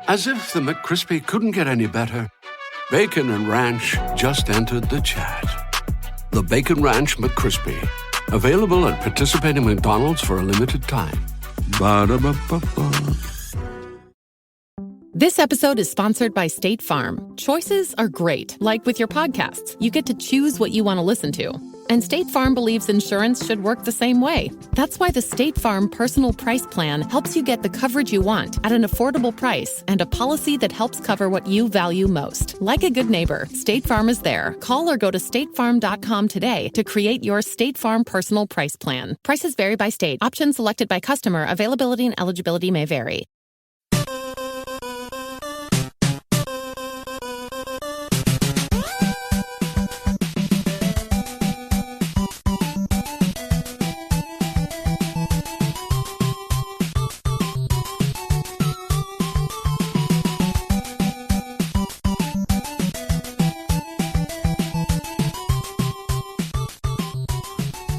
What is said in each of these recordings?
As if the McCrispy couldn't get any better, Bacon and Ranch just entered the chat. The Bacon Ranch McCrispy, available at participating McDonald's for a limited time. Ba-da-ba-ba-ba. This episode is sponsored by State Farm. Choices are great. Like with your podcasts, you get to choose what you want to listen to. And State Farm believes insurance should work the same way. That's why the State Farm Personal Price Plan helps you get the coverage you want at an affordable price and a policy that helps cover what you value most. Like a good neighbor, State Farm is there. Call or go to statefarm.com today to create your State Farm Personal Price Plan. Prices vary by state. Options selected by customer. Availability and eligibility may vary.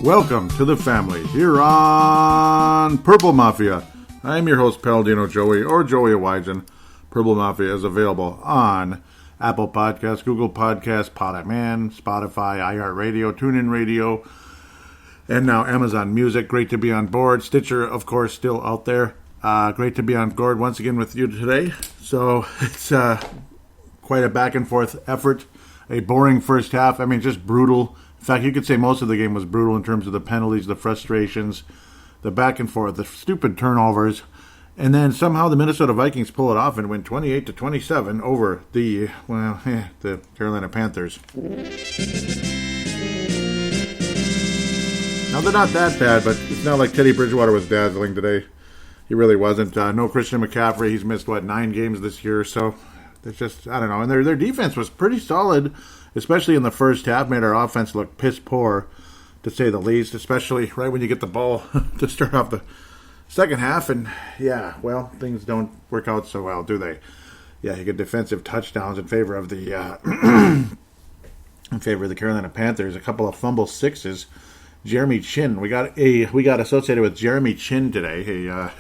Welcome to the family here on Purple Mafia. I am your host, Paladino Joey, or Joey Wygen. Purple Mafia is available on Apple Podcasts, Google Podcasts, Podman, Spotify, iHeartRadio, TuneIn Radio, and now Amazon Music. Great to be on board. Stitcher, of course, still out there. Great to be on board once again with you today. So it's quite a back and forth effort. A boring first half. I mean, just brutal. In fact, you could say most of the game was brutal in terms of the penalties, the frustrations, the back and forth, the stupid turnovers. And then somehow the Minnesota Vikings pull it off and win 28-27 over the Carolina Panthers. Now, they're not that bad, but it's not like Teddy Bridgewater was dazzling today. He really wasn't. No Christian McCaffrey. He's missed, 9 games this year. So it's just, I don't know. And their defense was pretty solid, especially in the first half. Made our offense look piss poor, to say the least, especially right when you get the ball to start off the second half. And, yeah, well, things don't work out so well, do they? Yeah, you get defensive touchdowns in favor of the Carolina Panthers. A couple of fumble sixes. Jeremy Chin. We got associated with Jeremy Chin today, a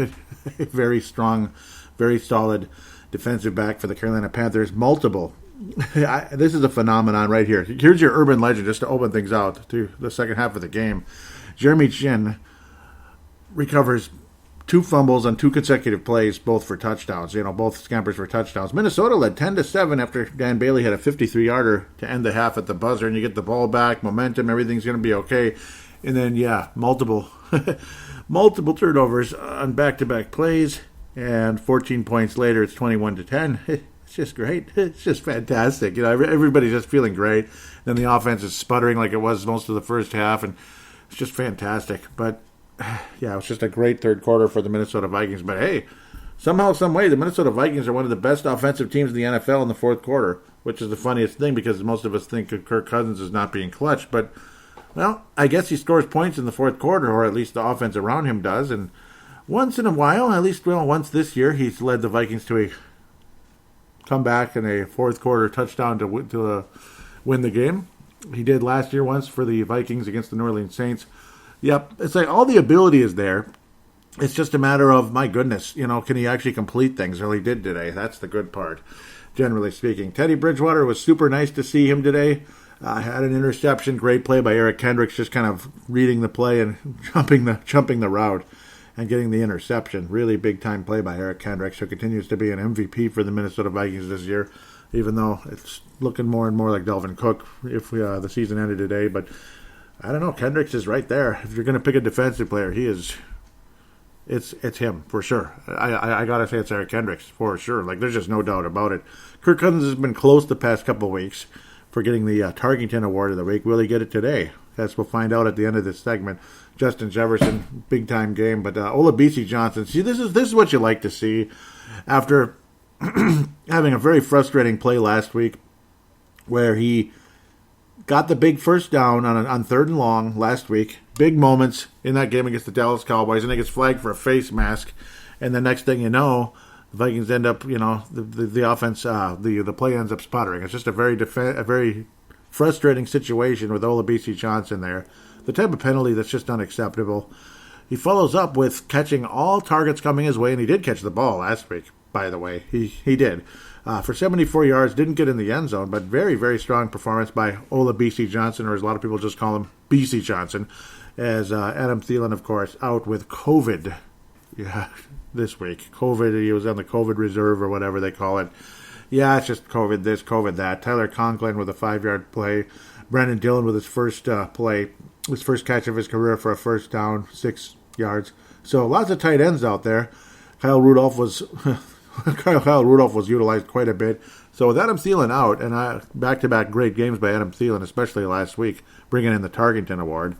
very strong, very solid defensive back for the Carolina Panthers. Multiple. This is a phenomenon right here. Here's your urban legend just to open things out to the second half of the game. Jeremy Chin recovers 2 fumbles on 2 consecutive plays, both for touchdowns. Both scampers for touchdowns. Minnesota led 10-7 after Dan Bailey had a 53-yarder to end the half at the buzzer, and you get the ball back, momentum, everything's going to be okay. And then, multiple turnovers on back-to-back plays, and 14 points later, it's 21-10. It's just great. It's just fantastic. Everybody's just feeling great. Then the offense is sputtering like it was most of the first half, and it's just fantastic. But, yeah, it was just a great third quarter for the Minnesota Vikings. But, hey, somehow, some way, the Minnesota Vikings are one of the best offensive teams in the NFL in the fourth quarter, which is the funniest thing because most of us think Kirk Cousins is not being clutch. But, well, I guess he scores points in the fourth quarter, or at least the offense around him does. And once in a while, at least once this year, he's led the Vikings to a comeback and a fourth quarter touchdown to win the game. He did last year once for the Vikings against the New Orleans Saints. Yep, it's like all the ability is there. It's just a matter of, my goodness, can he actually complete things? Well, he did today. That's the good part, generally speaking. Teddy Bridgewater, was super nice to see him today. Had an interception, great play by Eric Kendricks, just kind of reading the play and jumping the route and getting the interception. Really big-time play by Eric Kendricks, who continues to be an MVP for the Minnesota Vikings this year, even though it's looking more and more like Dalvin Cook if the season ended today. But I don't know. Kendricks is right there. If you're going to pick a defensive player, he is. It's him, for sure. I got to say it's Eric Kendricks, for sure. Like, there's just no doubt about it. Kirk Cousins has been close the past couple of weeks for getting the Tarkington Award of the week. Will he get it today? As we'll find out at the end of this segment. Justin Jefferson, big-time game. But Olabisi Johnson, see, this is what you like to see. After having a very frustrating play last week where he got the big first down on third and long last week. Big moments in that game against the Dallas Cowboys, and he gets flagged for a face mask. And the next thing you know, the Vikings end up, the offense, the play ends up sputtering. It's just a very frustrating situation with Olabisi Johnson there. The type of penalty that's just unacceptable. He follows up with catching all targets coming his way, and he did catch the ball last week. by the way. He did. For 74 yards, didn't get in the end zone, but very, very strong performance by Ola BC Johnson, or as a lot of people just call him, BC Johnson, as Adam Thielen, of course, out with COVID this week. COVID, he was on the COVID reserve or whatever they call it. Yeah, it's just COVID this, COVID that. Tyler Conklin with a 5-yard play. Brandon Dillon with his first play, his first catch of his career for a first down, 6 yards. So lots of tight ends out there. Kyle Rudolph was utilized quite a bit. So with Adam Thielen out, and back-to-back great games by Adam Thielen, especially last week, bringing in the Tarkenton Award,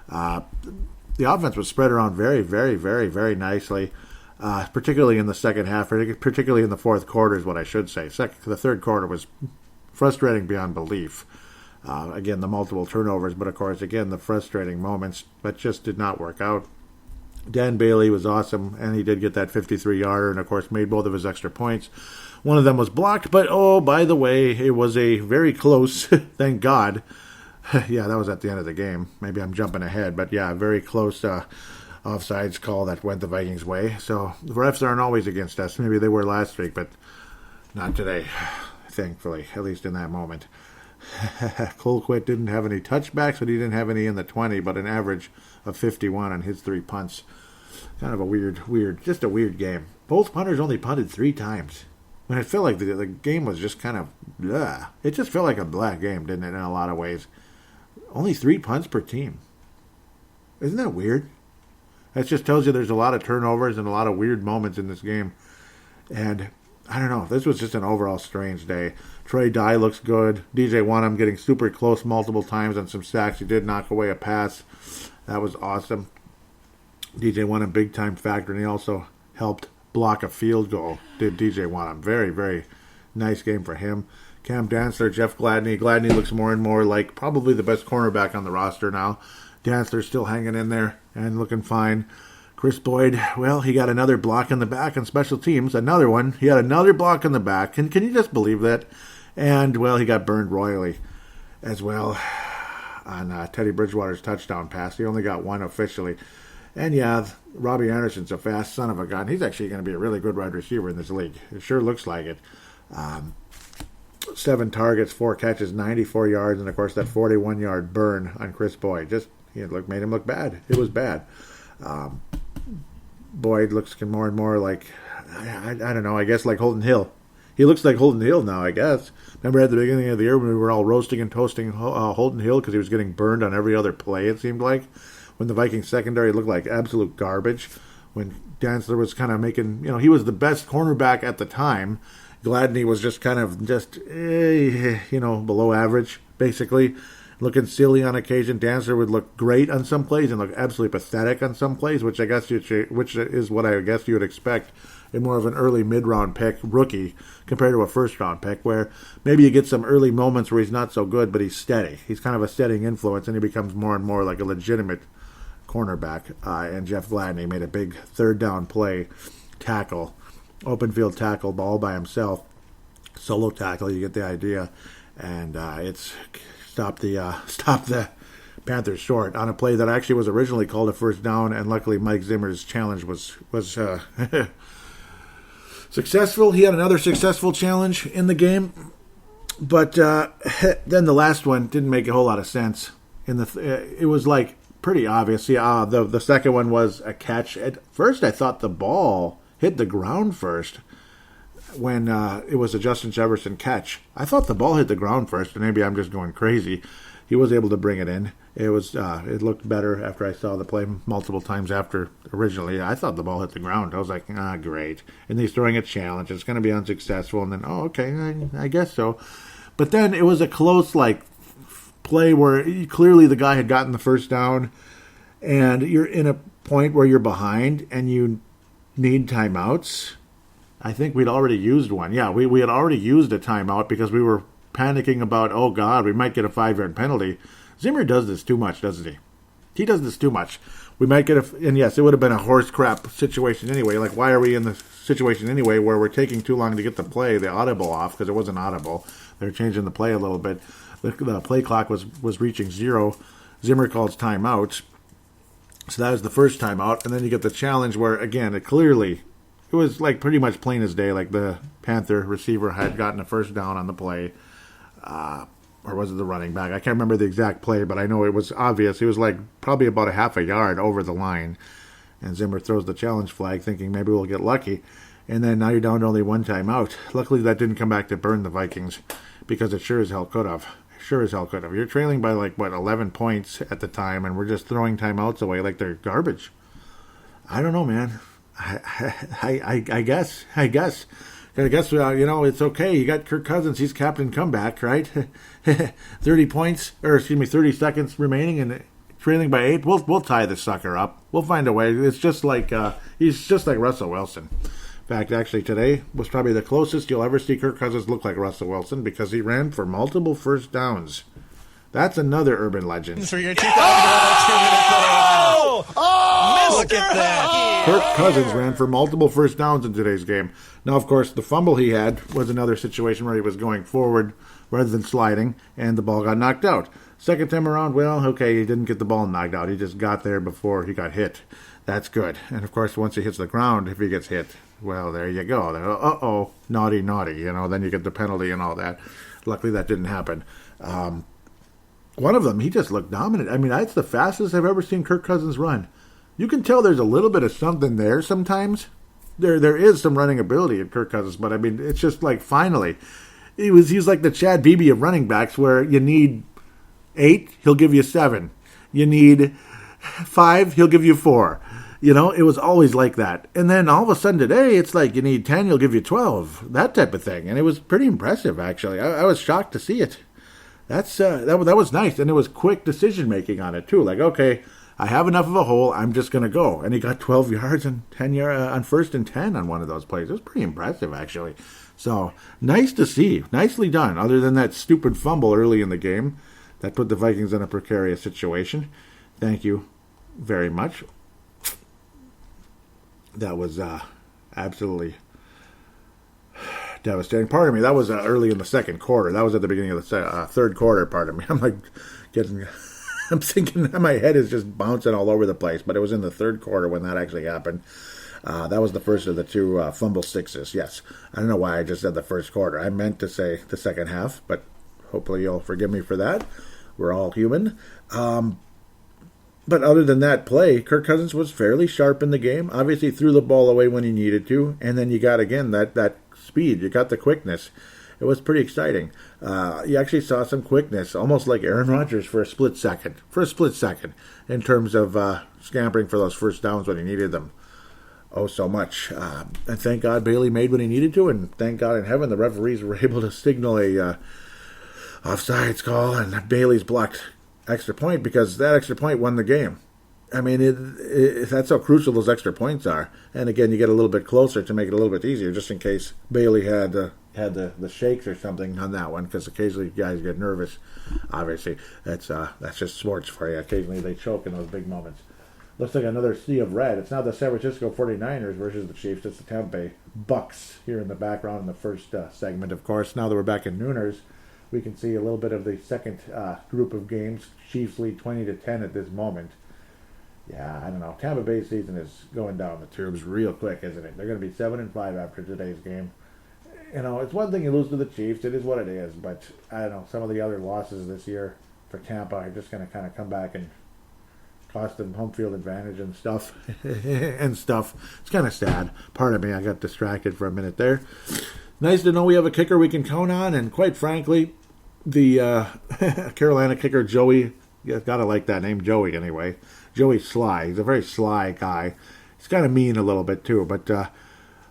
the offense was spread around very, very, very, very nicely, particularly in the second half, particularly in the fourth quarter is what I should say. The third quarter was frustrating beyond belief. Again, the multiple turnovers, but of course, again, the frustrating moments, but just did not work out. Dan Bailey was awesome, and he did get that 53-yarder, and of course made both of his extra points. One of them was blocked, but oh, by the way, it was a very close, thank God. Yeah, that was at the end of the game. Maybe I'm jumping ahead, but yeah, very close offsides call that went the Vikings' way. So the refs aren't always against us. Maybe they were last week, but not today, thankfully, at least in that moment. Colquitt didn't have any touchbacks, but he didn't have any in the 20, but an average of 51 on his 3 punts. Kind of a just a weird game. Both punters only punted 3 times. When it felt like the game was just kind of blah. It just felt like a blah game, didn't it, in a lot of ways. Only 3 punts per team. Isn't that weird? That just tells you there's a lot of turnovers and a lot of weird moments in this game. And I don't know. This was just an overall strange day. Trey Dye looks good. DJ Wanham getting super close multiple times on some sacks. He did knock away a pass. That was awesome. DJ Wanham, big-time factor, and he also helped block a field goal, did DJ Wanham. Very, very nice game for him. Cam Dantzler, Jeff Gladney. Gladney looks more and more like probably the best cornerback on the roster now. Dantzler's still hanging in there and looking fine. Chris Boyd, well, he got another block in the back on special teams. Another one. He had another block in the back. Can you just believe that? And, well, he got burned royally as well on Teddy Bridgewater's touchdown pass. He only got one officially. And, yeah, Robbie Anderson's a fast son of a gun. He's actually going to be a really good wide receiver in this league. It sure looks like it. 7 targets, 4 catches, 94 yards, and, of course, that 41-yard burn on Chris Boyd. Just made him look bad. It was bad. Boyd looks more and more like, I don't know, I guess like Holden Hill. He looks like Holden Hill now, I guess. Remember at the beginning of the year when we were all roasting and toasting Holden Hill because he was getting burned on every other play, it seemed like? When the Vikings secondary looked like absolute garbage. When Dantzler was kind of making, he was the best cornerback at the time. Gladney was just kind of below average, basically. Looking silly on occasion. Dantzler would look great on some plays and look absolutely pathetic on some plays, which is what I guess you would expect in more of an early mid-round pick rookie compared to a first-round pick, where maybe you get some early moments where he's not so good, but he's steady. He's kind of a steadying influence, and he becomes more and more like a legitimate cornerback. And Jeff Gladney made a big third-down play tackle, open field tackle, ball by himself, solo tackle. You get the idea, and it's stop the Panthers short on a play that actually was originally called a first down, and luckily Mike Zimmer's challenge was successful. He had another successful challenge in the game, but then the last one didn't make a whole lot of sense. It was like pretty obvious. Yeah, the second one was a catch. At first, I thought the ball hit the ground first. When it was a Justin Jefferson catch, I thought the ball hit the ground first, and maybe I'm just going crazy. He was able to bring it in. It looked better after I saw the play multiple times after originally. I thought the ball hit the ground. I was like, great. And he's throwing a challenge. It's going to be unsuccessful. And then, okay, I guess so. But then it was a close, play where clearly the guy had gotten the first down, and you're in a point where you're behind, and you need timeouts. I think we'd already used one. Yeah, we had already used a timeout because we were panicking about, oh, God, we might get a 5-yard penalty. Zimmer does this too much, doesn't he? He does this too much. We might get and yes, it would have been a horse crap situation anyway. Like, why are we in the situation anyway where we're taking too long to get the audible off, because it wasn't audible. They were changing the play a little bit. The play clock was reaching 0. Zimmer calls timeout. So that was the first timeout. And then you get the challenge where, again, it clearly was like pretty much plain as day. Like the Panther receiver had gotten a first down on the play. Or was it the running back? I can't remember the exact play, but I know it was obvious. He was like probably about a half a yard over the line. And Zimmer throws the challenge flag thinking maybe we'll get lucky. And then now you're down to only one timeout. Luckily that didn't come back to burn the Vikings because it sure as hell could have. Sure as hell could have. You're trailing by 11 points at the time, and we're just throwing timeouts away like they're garbage. I don't know, man. I guess. It's okay. You got Kirk Cousins. He's captain comeback, right? 30 seconds remaining and trailing by 8. We'll tie this sucker up. We'll find a way. It's just like he's just like Russell Wilson. In fact, actually, today was probably the closest you'll ever see Kirk Cousins look like Russell Wilson because he ran for multiple first downs. That's another urban legend. For your 2,000 look at that. Kirk Cousins ran for multiple first downs in today's game. Now, of course, the fumble he had was another situation where he was going forward rather than sliding, and the ball got knocked out. Second time around, well, okay, he didn't get the ball knocked out. He just got there before he got hit. That's good. And, of course, once he hits the ground, if he gets hit, well, there you go. Uh-oh, naughty, then you get the penalty and all that. Luckily, that didn't happen. One of them, he just looked dominant. I mean, that's the fastest I've ever seen Kirk Cousins run. You can tell there's a little bit of something there sometimes. There is some running ability in Kirk Cousins, but I mean, it's just like finally. He's like the Chad Beebe of running backs where you need 8, he'll give you 7. You need 5, he'll give you 4. It was always like that. And then all of a sudden today, it's like you need 10, he'll give you 12. That type of thing. And it was pretty impressive, actually. I was shocked to see it. That was nice. And it was quick decision-making on it, too. Like, okay, I have enough of a hole, I'm just going to go. And he got 12 yards and 10 on first and 10 on one of those plays. It was pretty impressive, actually. So, nice to see. Nicely done, other than that stupid fumble early in the game that put the Vikings in a precarious situation. Thank you very much. That was absolutely devastating. Pardon me, that was early in the second quarter. That was at the beginning of the third quarter, pardon me. I'm thinking my head is just bouncing all over the place, but it was in the third quarter when that actually happened. That was the first of the two fumble sixes, yes. I don't know why I just said the first quarter. I meant to say the second half, but hopefully you'll forgive me for that. We're all human. But other than that play, Kirk Cousins was fairly sharp in the game. Obviously threw the ball away when he needed to, and then you got, again, that speed. You got the quickness. It was pretty exciting. You actually saw some quickness, almost like Aaron Rodgers for a split second, in terms of scampering for those first downs when he needed them. Oh, so much. And thank God Bailey made what he needed to, and thank God in heaven the referees were able to signal a offsides call, and Bailey's blocked extra point because that extra point won the game. I mean, that's how crucial those extra points are. And again, you get a little bit closer to make it a little bit easier, just in case Bailey had the shakes or something on that one, because occasionally guys get nervous. Obviously, that's just sports for you. Occasionally they choke in those big moments. Looks like another sea of red. It's not the San Francisco 49ers versus the Chiefs. It's the Tampa Bay Bucks here in the background in the first segment, of course. Now that we're back in Nooners, we can see a little bit of the second group of games. Chiefs lead 20-10 at this moment. Yeah, I don't know. Tampa Bay's season is going down the tubes real quick, isn't it? They're going to be 7-5 after today's game. It's one thing you lose to the Chiefs. It is what it is. But, I don't know, some of the other losses this year for Tampa are just going to kind of come back and cost them home field advantage and stuff. It's kind of sad. Pardon me, I got distracted for a minute there. Nice to know we have a kicker we can count on, and quite frankly, the Carolina kicker, Joey, you gotta like that name, Joey, anyway. Joey Sly. He's a very sly guy. He's kind of mean a little bit, too, but,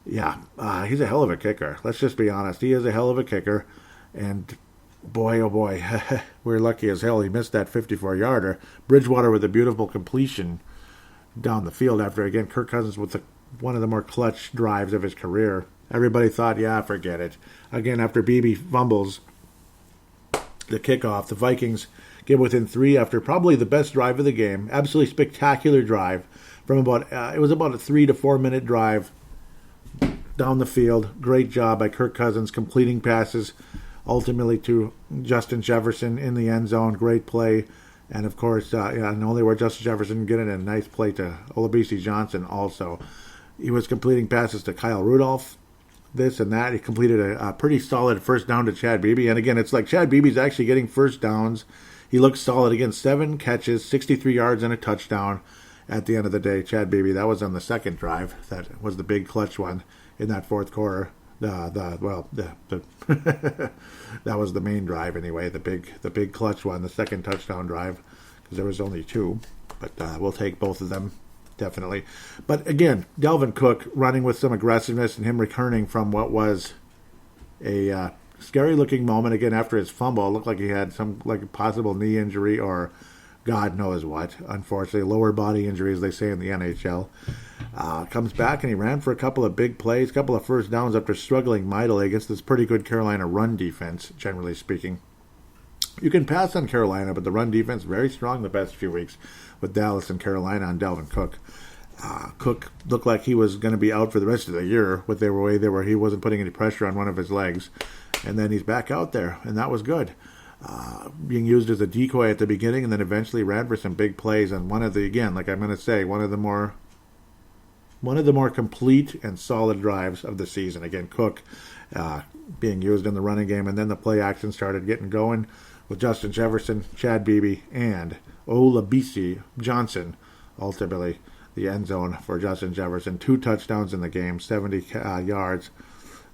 he's a hell of a kicker. Let's just be honest. He is a hell of a kicker, and boy, oh boy, we're lucky as hell he missed that 54-yarder. Bridgewater with a beautiful completion down the field after, again, Kirk Cousins with one of the more clutch drives of his career. Everybody thought, forget it. Again, after Beebe fumbles the kickoff, the Vikings get within 3 after probably the best drive of the game. Absolutely spectacular drive from it was about a 3 to 4 minute drive down the field. Great job by Kirk Cousins completing passes ultimately to Justin Jefferson in the end zone. Great play. And of course, not only were Justin Jefferson getting a nice play to Olabisi Johnson also. He was completing passes to Kyle Rudolph, this and that. He completed a pretty solid first down to Chad Beebe. And again, it's like Chad Beebe's actually getting first downs. He looks solid. Again, 7 catches, 63 yards, and a touchdown at the end of the day. Chad Beebe, that was on the second drive. That was the big clutch one in that fourth quarter. That was the main drive anyway, the big clutch one, the second touchdown drive, because there was only 2. But we'll take both of them, definitely. But again, Dalvin Cook running with some aggressiveness and him returning from what was a scary-looking moment, again, after his fumble. It looked like he had some like a possible knee injury or God knows what, unfortunately. Lower body injury, as they say in the NHL. Comes back and he ran for a couple of big plays, a couple of first downs after struggling mightily against this pretty good Carolina run defense, generally speaking. You can pass on Carolina, but the run defense very strong the past few weeks with Dallas and Carolina on Dalvin Cook. Cook looked like he was going to be out for the rest of the year with the way they were. He wasn't putting any pressure on one of his legs. And then he's back out there, and that was good. Being used as a decoy at the beginning and then eventually ran for some big plays. And one of the, again, like I'm going to say, one of the more complete and solid drives of the season. Again, Cook being used in the running game, and then the play action started getting going with Justin Jefferson, Chad Beebe, and Olabisi Johnson. Ultimately, the end zone for Justin Jefferson. 2 touchdowns in the game, 70 yards.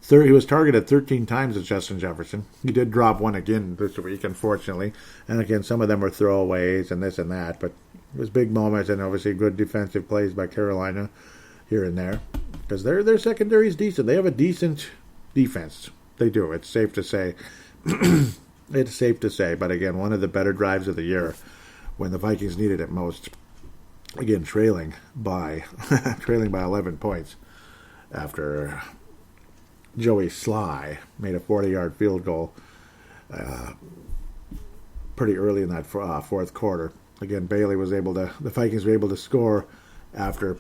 He was targeted 13 times as Justin Jefferson. He did drop one again this week, unfortunately. And again, some of them were throwaways and this and that. But it was big moments and obviously good defensive plays by Carolina here and there. Because their secondary is decent. They have a decent defense. They do. It's safe to say. It's safe to say. But again, one of the better drives of the year when the Vikings needed it most. Again, trailing by 11 points after Joey Sly made a 40-yard field goal pretty early in that fourth quarter. Again, the Vikings were able to score after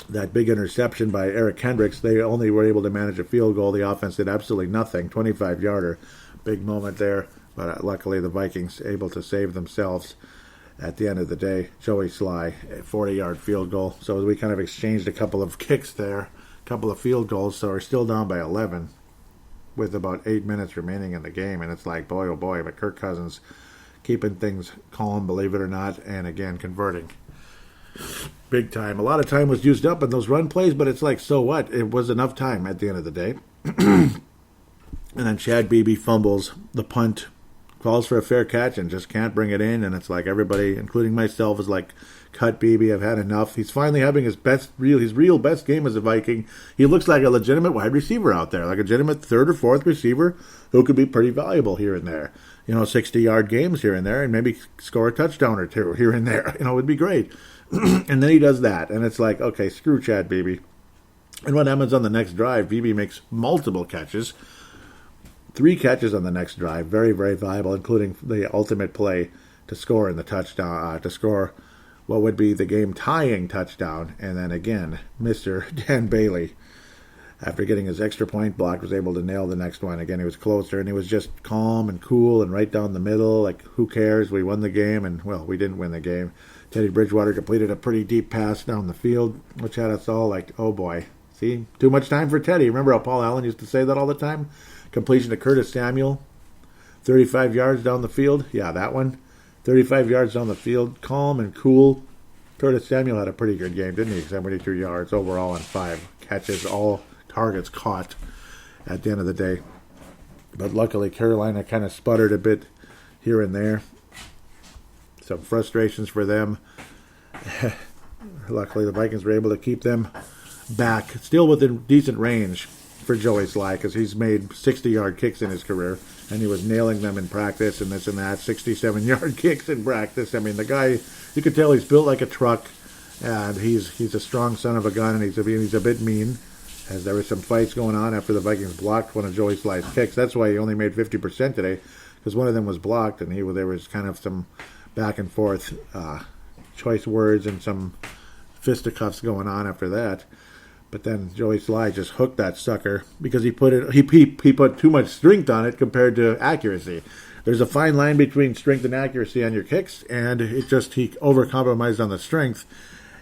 that big interception by Eric Hendricks. They only were able to manage a field goal. The offense did absolutely nothing. 25-yarder, big moment there. But luckily the Vikings able to save themselves at the end of the day. Joey Sly, a 40-yard field goal. So we kind of exchanged a couple of kicks there. Couple of field goals, so we're still down by 11 with about 8 minutes remaining in the game, and it's like, boy, oh boy, but Kirk Cousins keeping things calm, believe it or not, and again, converting big time. A lot of time was used up in those run plays, but it's like, so what? It was enough time at the end of the day. And then Chad Beebe fumbles the punt, calls for a fair catch, and just can't bring it in, and it's like everybody, including myself, is like, cut Beebe, I've had enough. He's finally having his real best game as a Viking. He looks like a legitimate wide receiver out there, like a legitimate third or fourth receiver who could be pretty valuable here and there. 60-yard games here and there, and maybe score a touchdown or 2 here and there. It would be great. And then he does that, and it's like, okay, screw Chad Beebe. And what happens on the next drive? Beebe makes multiple catches. 3 catches on the next drive, very, very viable, including the ultimate play to score in the touchdown, to score what would be the game-tying touchdown. And then again, Mr. Dan Bailey, after getting his extra point blocked, was able to nail the next one. Again, he was closer, and he was just calm and cool and right down the middle. Like, who cares? We won the game, and, well, we didn't win the game. Teddy Bridgewater completed a pretty deep pass down the field, which had us all like, oh, boy. See, too much time for Teddy. Remember how Paul Allen used to say that all the time? Completion to Curtis Samuel, 35 yards down the field. Yeah, that one. 35 yards down the field, calm and cool. Curtis Samuel had a pretty good game, didn't he? 72 yards overall on 5 catches, all targets caught at the end of the day. But luckily, Carolina kind of sputtered a bit here and there. Some frustrations for them. Luckily, the Vikings were able to keep them back, still within decent range for Joey Sly, because he's made 60-yard kicks in his career, and he was nailing them in practice and this and that, 67-yard kicks in practice. I mean, the guy, you could tell he's built like a truck, and he's a strong son of a gun, and he's a bit mean, as there were some fights going on after the Vikings blocked one of Joey Sly's kicks. That's why he only made 50% today, because one of them was blocked, and there was kind of some back and forth choice words and some fisticuffs going on after that. But then Joey Sly just hooked that sucker because he put too much strength on it compared to accuracy. There's a fine line between strength and accuracy on your kicks, and he overcompromised on the strength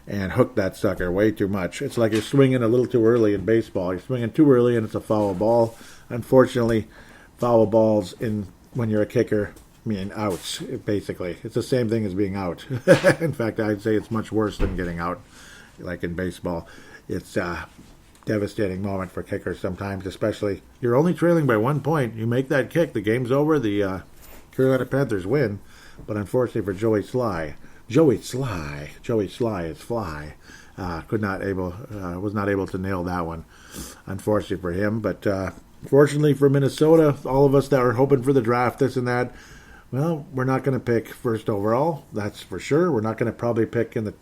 and hooked that sucker way too much. It's like you're swinging a little too early in baseball. You're swinging too early and it's a foul ball. Unfortunately, foul balls when you're a kicker mean outs, basically. It's the same thing as being out. In fact, I'd say it's much worse than getting out, like in baseball. It's a devastating moment for kickers sometimes, especially you're only trailing by 1 point. You make that kick, the game's over, the Carolina Panthers win. But unfortunately for Joey Sly is Fly, was not able to nail that one, unfortunately for him. But fortunately for Minnesota, all of us that were hoping for the draft, this and that, well, we're not going to pick first overall, that's for sure. We're not going to probably pick in the,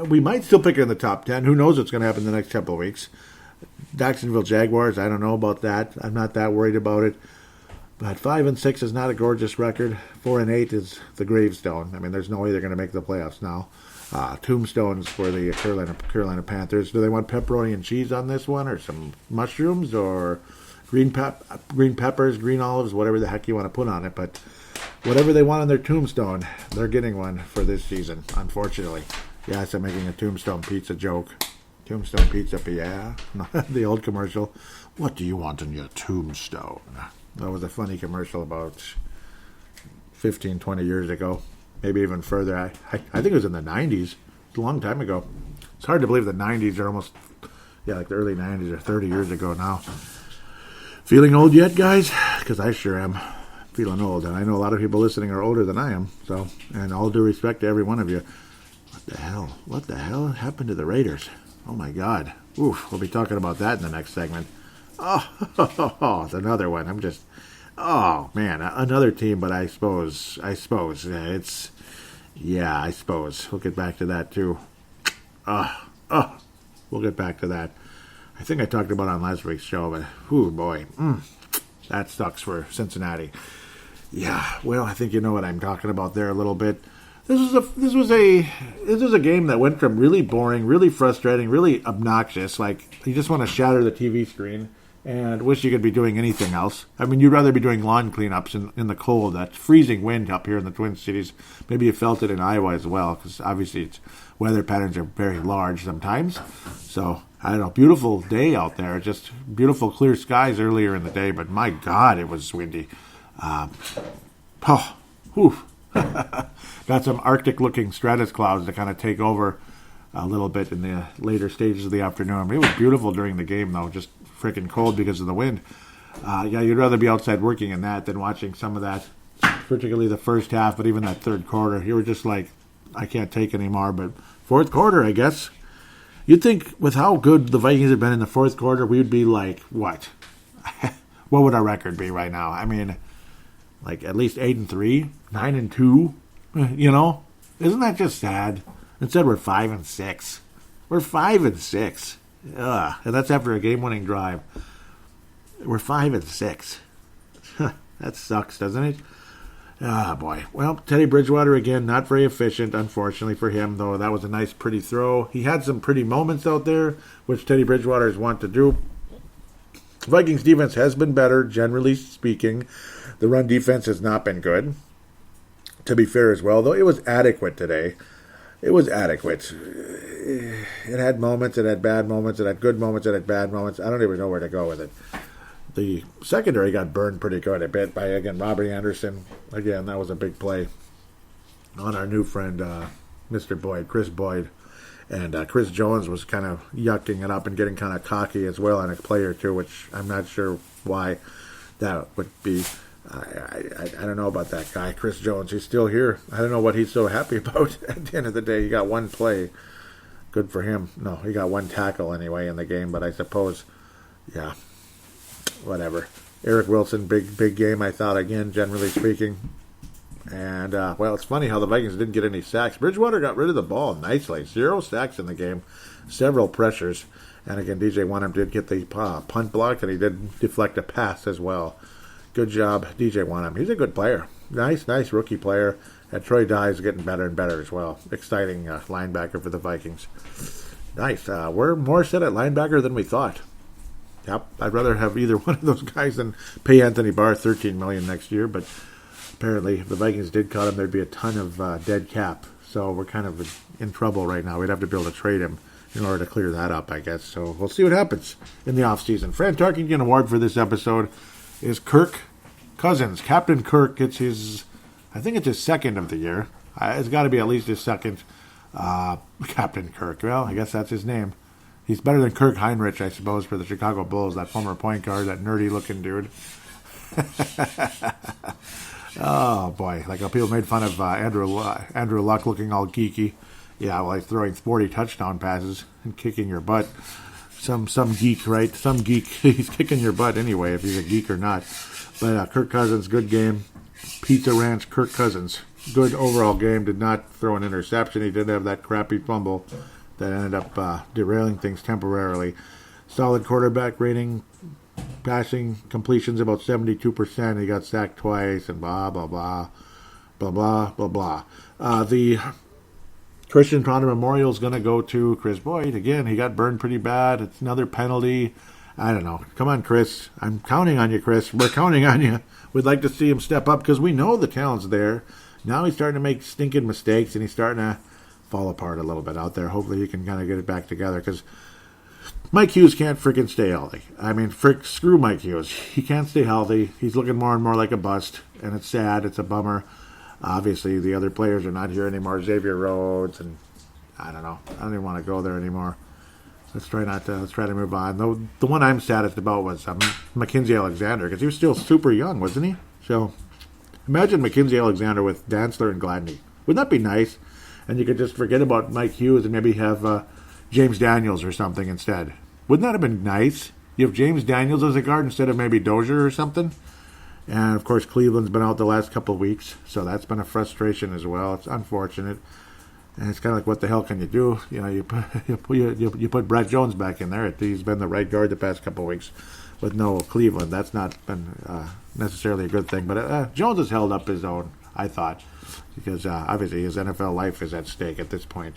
we might still pick in the top 10. Who knows what's going to happen in the next couple of weeks. Jacksonville Jaguars, I don't know about that. I'm not that worried about it. But 5-6 is not a gorgeous record. 4-8 is the gravestone. I mean, there's no way they're going to make the playoffs now. Tombstones for the Carolina Panthers. Do they want pepperoni and cheese on this one, or some mushrooms, or green peppers, green olives, whatever the heck you want to put on it? But whatever they want on their tombstone, they're getting one for this season, unfortunately. Yes, I'm making a tombstone pizza joke. Tombstone pizza, yeah. The old commercial. What do you want on your tombstone? That was a funny commercial about 15, 20 years ago. Maybe even further. I think it was in the 90s. It's a long time ago. It's hard to believe the 90s are almost, like the early 90s are 30 years ago now. Feeling old yet, guys? Because I sure am feeling old. And I know a lot of people listening are older than I am. So, and all due respect to every one of you. What the hell happened to the Raiders? Oh, my God. Oof, we'll be talking about that in the next segment. Oh, it's another one. Another team, but I suppose, I suppose we'll get back to that too. We'll get back to that. I think I talked about it on last week's show, but, that sucks for Cincinnati. Yeah, well, I think you know what I'm talking about there a little bit. This was a game that went from really boring, really frustrating, really obnoxious, like you just want to shatter the TV screen and wish you could be doing anything else. I mean, you'd rather be doing lawn cleanups in the cold. That freezing wind up here in the Twin Cities. Maybe you felt it in Iowa as well, because obviously weather patterns are very large sometimes. So, I don't know, beautiful day out there. Just beautiful clear skies earlier in the day, but my God, it was windy. Got some Arctic-looking stratus clouds to kind of take over a little bit in the later stages of the afternoon. It was beautiful during the game, though, just freaking cold because of the wind. You'd rather be outside working in that than watching some of that, particularly the first half, but even that third quarter. You were just like, I can't take anymore. But fourth quarter, I guess. You'd think with how good the Vikings have been in the fourth quarter, we would be like, what? What would our record be right now? I mean, like at least 8-3, 9-2, Isn't that just sad? Instead, we're 5-6. We're 5-6. And that's after a game-winning drive. We're 5-6. That sucks, doesn't it? Ah, boy. Well, Teddy Bridgewater, again, not very efficient, unfortunately for him, though that was a nice, pretty throw. He had some pretty moments out there, which Teddy Bridgewater is wont to do. Vikings defense has been better, generally speaking. The run defense has not been good, to be fair as well, though it was adequate today. It was adequate. It had moments, it had bad moments, it had good moments, it had bad moments. I don't even know where to go with it. The secondary got burned pretty good a bit by, again, Robbie Anderson. Again, that was a big play on our new friend, Mr. Boyd, Chris Boyd. And Chris Jones was kind of yucking it up and getting kind of cocky as well on a play or two, which I'm not sure why that would be. I don't know about that guy, Chris Jones. He's still here. I don't know what he's so happy about. At the end of the day, he got one play. Good for him. No, he got one tackle anyway in the game, but I suppose, yeah, whatever. Eric Wilson, big game, I thought, again, generally speaking. And, well, it's funny how the Vikings didn't get any sacks. Bridgewater got rid of the ball nicely. 0 sacks in the game. Several pressures. And, again, DJ Wanham did get the punt block, and he did deflect a pass as well. Good job, DJ Wanham. He's a good player. Nice rookie player. And Troy Dye is getting better and better as well. Exciting linebacker for the Vikings. Nice. We're more set at linebacker than we thought. Yep, I'd rather have either one of those guys than pay Anthony Barr $13 million next year, but apparently if the Vikings did cut him, there'd be a ton of dead cap. So we're kind of in trouble right now. We'd have to be able to trade him in order to clear that up, I guess. So we'll see what happens in the offseason. Fran Tarkenton Award for this episode is Kirk Cousins. Captain Kirk gets his, I think it's his second of the year. It's got to be at least his second. Captain Kirk. Well, I guess that's his name. He's better than Kirk Heinrich, I suppose, for the Chicago Bulls, that former point guard, that nerdy-looking dude. Oh, boy. Like, people made fun of Andrew Luck looking all geeky. Yeah, well, he's throwing 40 touchdown passes and kicking your butt. Some geek, right? Some geek. He's kicking your butt anyway, if he's a geek or not. But Kirk Cousins, good game. Pizza Ranch, Kirk Cousins. Good overall game. Did not throw an interception. He did have that crappy fumble that ended up derailing things temporarily. Solid quarterback rating. Passing completions about 72%. He got sacked twice and blah, blah, blah. Blah, blah, blah, blah. The Christian Ponder Memorial is going to go to Chris Boyd. Again, he got burned pretty bad. It's another penalty. I don't know. Come on, Chris. I'm counting on you, Chris. We're counting on you. We'd like to see him step up because we know the talent's there. Now he's starting to make stinking mistakes, and he's starting to fall apart a little bit out there. Hopefully he can kind of get it back together because Mike Hughes can't freaking stay healthy. I mean, screw Mike Hughes. He can't stay healthy. He's looking more and more like a bust, and it's sad. It's a bummer. Obviously, the other players are not here anymore. Xavier Rhodes, and I don't know. I don't even want to go there anymore. Let's try to move on. The one I'm saddest about was Mackenzie Alexander, because he was still super young, wasn't he? So imagine Mackenzie Alexander with Dantzler and Gladney. Wouldn't that be nice? And you could just forget about Mike Hughes and maybe have James Daniels or something instead. Wouldn't that have been nice? You have James Daniels as a guard instead of maybe Dozier or something? And, of course, Cleveland's been out the last couple of weeks, so that's been a frustration as well. It's unfortunate. And it's kind of like, what the hell can you do? You know, you put Brett Jones back in there. He's been the right guard the past couple of weeks with no Cleveland. That's not been necessarily a good thing. But Jones has held up his own, I thought, because obviously his NFL life is at stake at this point.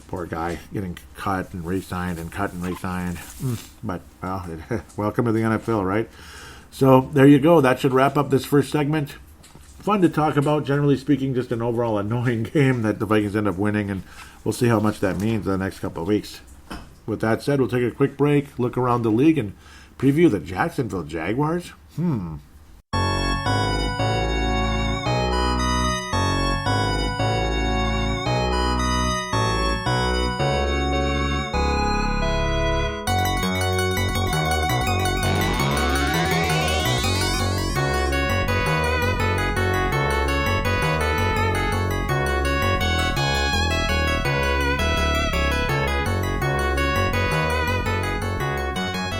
Poor guy getting cut and re-signed and cut and re-signed. But, well, welcome to the NFL, right? So there you go. That should wrap up this first segment. Fun to talk about, generally speaking, just an overall annoying game that the Vikings end up winning, and we'll see how much that means in the next couple of weeks. With that said, we'll take a quick break, look around the league, and preview the Jacksonville Jaguars.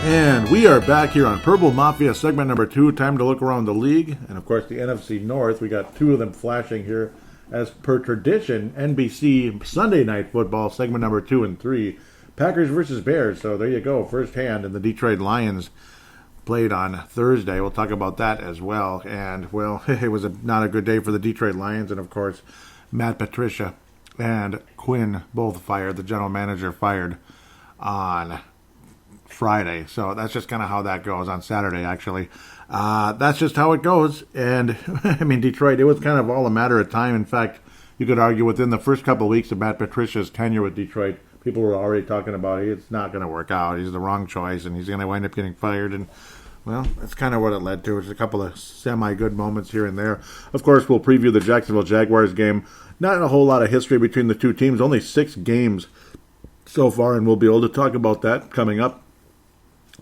And we are back here on Purple Mafia segment number 2. Time to look around the league. And, of course, the NFC North. We got two of them flashing here. As per tradition, NBC Sunday Night Football segment number 2 and 3. Packers versus Bears. So there you go. First hand. And the Detroit Lions played on Thursday. We'll talk about that as well. And, well, it was not a good day for the Detroit Lions. And, of course, Matt Patricia and Quinn both fired. The general manager fired on Friday. So that's just kind of how that goes. On Saturday, actually. That's just how it goes. And, I mean, Detroit, it was kind of all a matter of time. In fact, you could argue within the first couple of weeks of Matt Patricia's tenure with Detroit, people were already talking about it's not going to work out. He's the wrong choice, and he's going to wind up getting fired. And, well, that's kind of what it led to. It's a couple of semi-good moments here and there. Of course, we'll preview the Jacksonville Jaguars game. Not a whole lot of history between the two teams. Only 6 games so far, and we'll be able to talk about that coming up.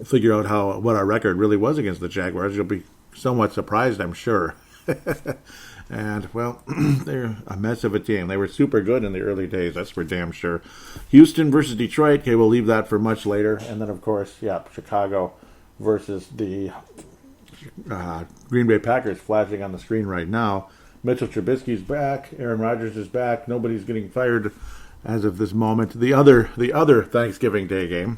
Figure out what our record really was against the Jaguars. You'll be somewhat surprised, I'm sure. And, well, they're a mess of a team. They were super good in the early days, that's for damn sure. Houston versus Detroit. Okay, we'll leave that for much later. And then, of course, Chicago versus the Green Bay Packers flashing on the screen right now. Mitchell Trubisky's back. Aaron Rodgers is back. Nobody's getting fired as of this moment. The other Thanksgiving Day game,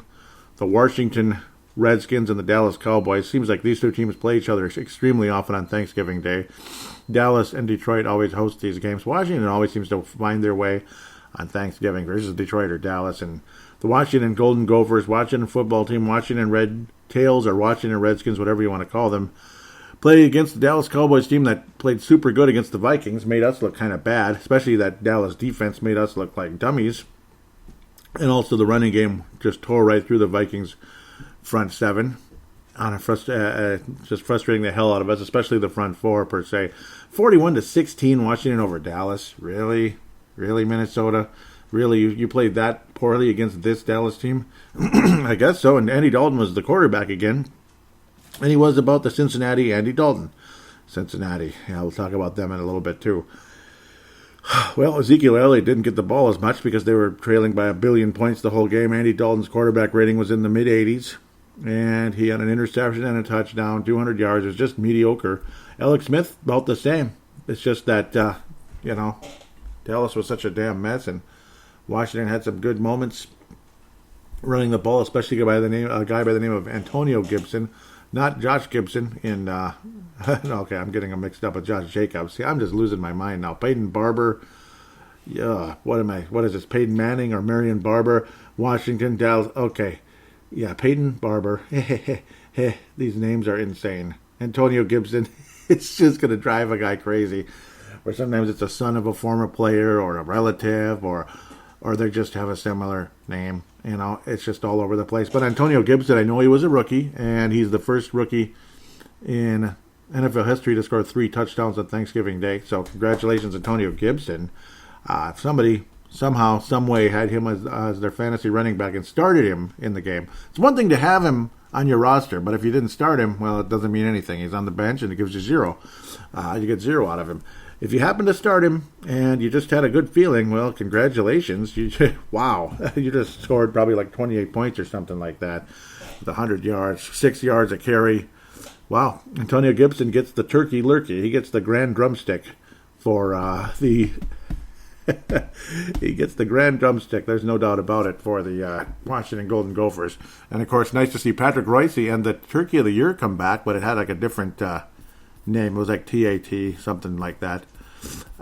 the Washington Redskins and the Dallas Cowboys. Seems like these two teams play each other extremely often on Thanksgiving Day. Dallas and Detroit always host these games. Washington always seems to find their way on Thanksgiving versus Detroit or Dallas. And the Washington Golden Gophers, Washington football team, Washington Red Tails, or Washington Redskins, whatever you want to call them, Played against the Dallas Cowboys team that played super good against the Vikings, made us look kind of bad, especially that Dallas defense made us look like dummies. And also the running game just tore right through the Vikings' front seven. Just frustrating the hell out of us, especially the front four per se. 41-16 Washington over Dallas. Really? Really, Minnesota? Really, you played that poorly against this Dallas team? I guess so. And Andy Dalton was the quarterback again. And he was about the Cincinnati Andy Dalton. Cincinnati. Yeah, we'll talk about them in a little bit too. Well, Ezekiel Elliott didn't get the ball as much because they were trailing by 1 billion points the whole game. Andy Dalton's quarterback rating was in the mid-80s. And he had an interception and a touchdown, 200 yards. It was just mediocre. Alex Smith, about the same. It's just that, Dallas was such a damn mess, and Washington had some good moments running the ball, especially a guy by the name of Antonio Gibson. Not Josh Gibson in, okay, I'm getting him mixed up with Josh Jacobs. See, I'm just losing my mind now. Peyton Barber, what is this, Peyton Manning or Marion Barber, Washington, Dallas, okay. Yeah, Peyton Barber, these names are insane. Antonio Gibson, it's just going to drive a guy crazy. Or sometimes it's a son of a former player or a relative or they just have a similar name. It's just all over the place. But Antonio Gibson, I know he was a rookie, and he's the first rookie in NFL history to score 3 touchdowns on Thanksgiving Day. So congratulations, Antonio Gibson. If somebody somehow, some way had him as their fantasy running back and started him in the game. It's one thing to have him on your roster, but if you didn't start him, well, it doesn't mean anything. He's on the bench, and it gives you 0. You get 0 out of him. If you happen to start him and you just had a good feeling, well, congratulations. Wow. You just scored probably like 28 points or something like that with 100 yards, 6 yards a carry. Wow. Antonio Gibson gets the turkey lurkey. He gets the grand drumstick for he gets the grand drumstick. There's no doubt about it for the Washington Golden Gophers. And, of course, nice to see Patrick Royce and the Turkey of the Year come back, but it had like a different name. It was like TAT, something like that.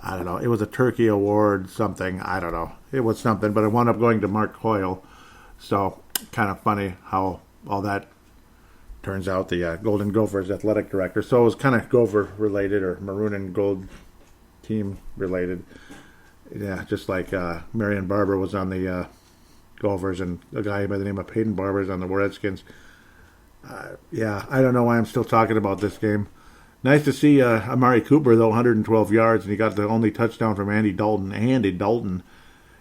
I don't know. It was a Turkey Award, something. I don't know. It was something, but it wound up going to Mark Coyle. So, kind of funny how all that turns out. The Golden Gophers athletic director. So, it was kind of Gopher related or Maroon and Gold team related. Yeah, just like Marion Barber was on the Gophers and a guy by the name of Peyton Barber is on the Redskins. Yeah, I don't know why I'm still talking about this game. Nice to see Amari Cooper, though, 112 yards, and he got the only touchdown from Andy Dalton.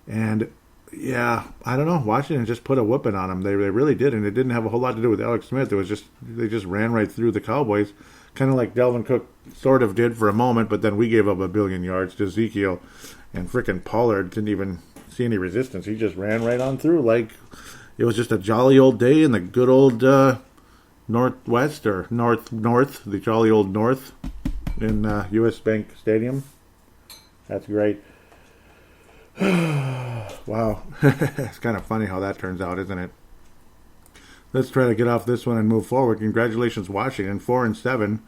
And, yeah, I don't know. Washington just put a whooping on them. They really did, and it didn't have a whole lot to do with Alex Smith. It was just they just ran right through the Cowboys, kind of like Dalvin Cook sort of did for a moment, but then we gave up 1 billion yards to Ezekiel, and frickin' Pollard didn't even see any resistance. He just ran right on through like it was just a jolly old day in the good old Northwest or North, the jolly old North in U.S. Bank Stadium. That's great. Wow. It's kind of funny how that turns out, isn't it? Let's try to get off this one and move forward. Congratulations, Washington, 4-7.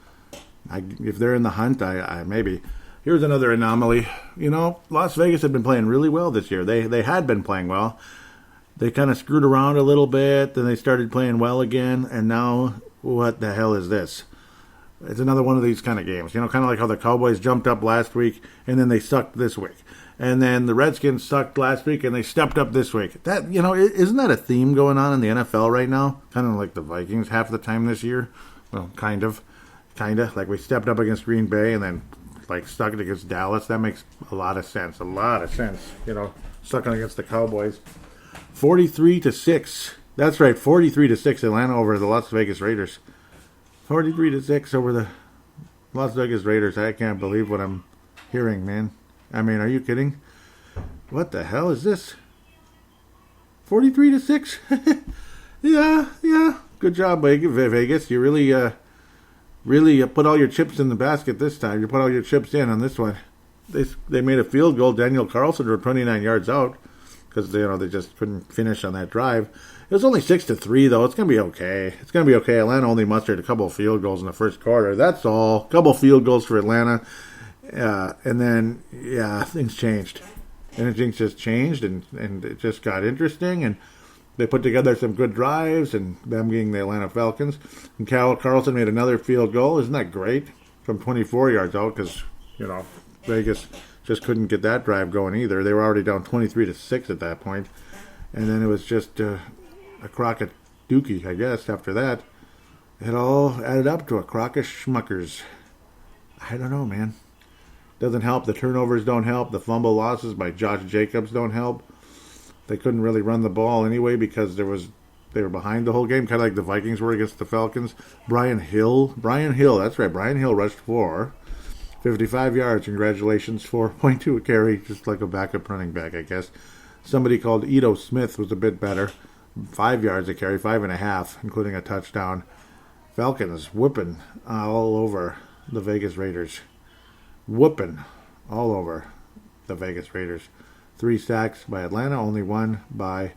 If they're in the hunt, I maybe. Here's another anomaly. Las Vegas had been playing really well this year. They had been playing well. They kind of screwed around a little bit, then they started playing well again, and now, what the hell is this? It's another one of these kind of games. Kind of like how the Cowboys jumped up last week, and then they sucked this week. And then the Redskins sucked last week, and they stepped up this week. That, isn't that a theme going on in the NFL right now? Kind of like the Vikings half the time this year. Well, kind of. Like we stepped up against Green Bay, and then stuck it against Dallas. That makes a lot of sense. Sucking against the Cowboys. 43-6. That's right, 43-6. Atlanta over the Las Vegas Raiders. 43-6 over the Las Vegas Raiders. I can't believe what I'm hearing, man. I mean, are you kidding? What the hell is this? 43-6. Yeah. Good job, Vegas. You really put all your chips in the basket this time. You put all your chips in on this one. They made a field goal. Daniel Carlson were 29 yards out because they just couldn't finish on that drive. It was only 6-3 though. It's gonna be okay. Atlanta only mustered a couple of field goals in the first quarter. That's all. Couple of field goals for Atlanta, and then things changed, and things just changed, and it just got interesting. And They put together some good drives, and them being the Atlanta Falcons. And Carlson made another field goal. Isn't that great? From 24 yards out, because, Vegas just couldn't get that drive going either. They were already down 23-6 at that point. And then it was just a crock of dookie, I guess, after that. It all added up to a crock of schmuckers. I don't know, man. Doesn't help. The turnovers don't help. The fumble losses by Josh Jacobs don't help. They couldn't really run the ball anyway because they were behind the whole game, kind of like the Vikings were against the Falcons. Brian Hill, that's right. Brian Hill rushed for 55 yards. Congratulations, 4.2 a carry, just like a backup running back, I guess. Somebody called Ito Smith was a bit better. 5 yards a carry, 5.5, including a touchdown. Falcons whooping all over the Vegas Raiders. Whooping all over the Vegas Raiders. 3 sacks by Atlanta, only 1 by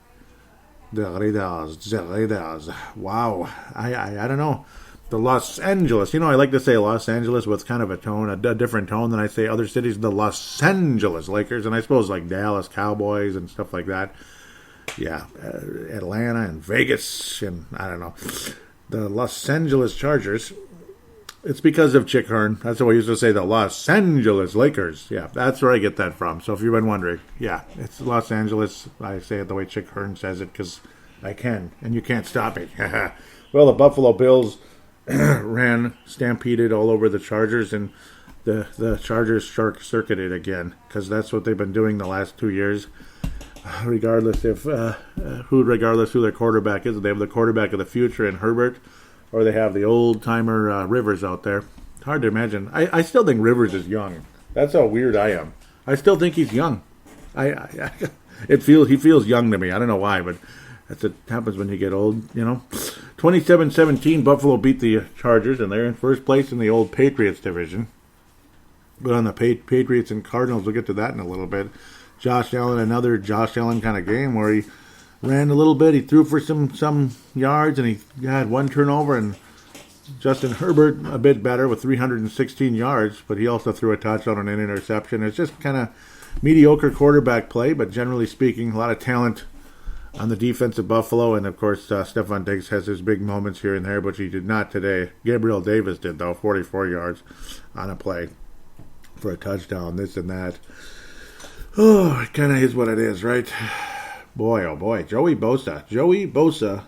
the Raiders. Wow. I don't know. The Los Angeles. I like to say Los Angeles with kind of a tone, a different tone than I say other cities. The Los Angeles Lakers, and I suppose like Dallas Cowboys and stuff like that. Yeah, Atlanta and Vegas, and I don't know. The Los Angeles Chargers. It's because of Chick Hearn. That's what I used to say, the Los Angeles Lakers. Yeah, that's where I get that from. So if you've been wondering, yeah, it's Los Angeles. I say it the way Chick Hearn says it because I can, and you can't stop it. Well, the Buffalo Bills stampeded all over the Chargers, and the Chargers short-circuited again because that's what they've been doing the last 2 years. Regardless who their quarterback is, they have the quarterback of the future in Herbert, or they have the old-timer Rivers out there. Hard to imagine. I still think Rivers is young. That's how weird I am. I still think he's young. He feels young to me. I don't know why, but that's what happens when you get old, 27-17, Buffalo beat the Chargers, and they're in first place in the old Patriots division. But on the Patriots and Cardinals, we'll get to that in a little bit. Josh Allen, another Josh Allen kind of game where he ran a little bit. He threw for some yards, and he had 1 turnover. And Justin Herbert a bit better with 316 yards, but he also threw a touchdown and an interception. It's just kind of mediocre quarterback play, but generally speaking, a lot of talent on the defense of Buffalo. And, of course, Stephon Diggs has his big moments here and there, but he did not today. Gabriel Davis did, though, 44 yards on a play for a touchdown, this and that. Oh, it kind of is what it is, right? Boy, oh boy. Joey Bosa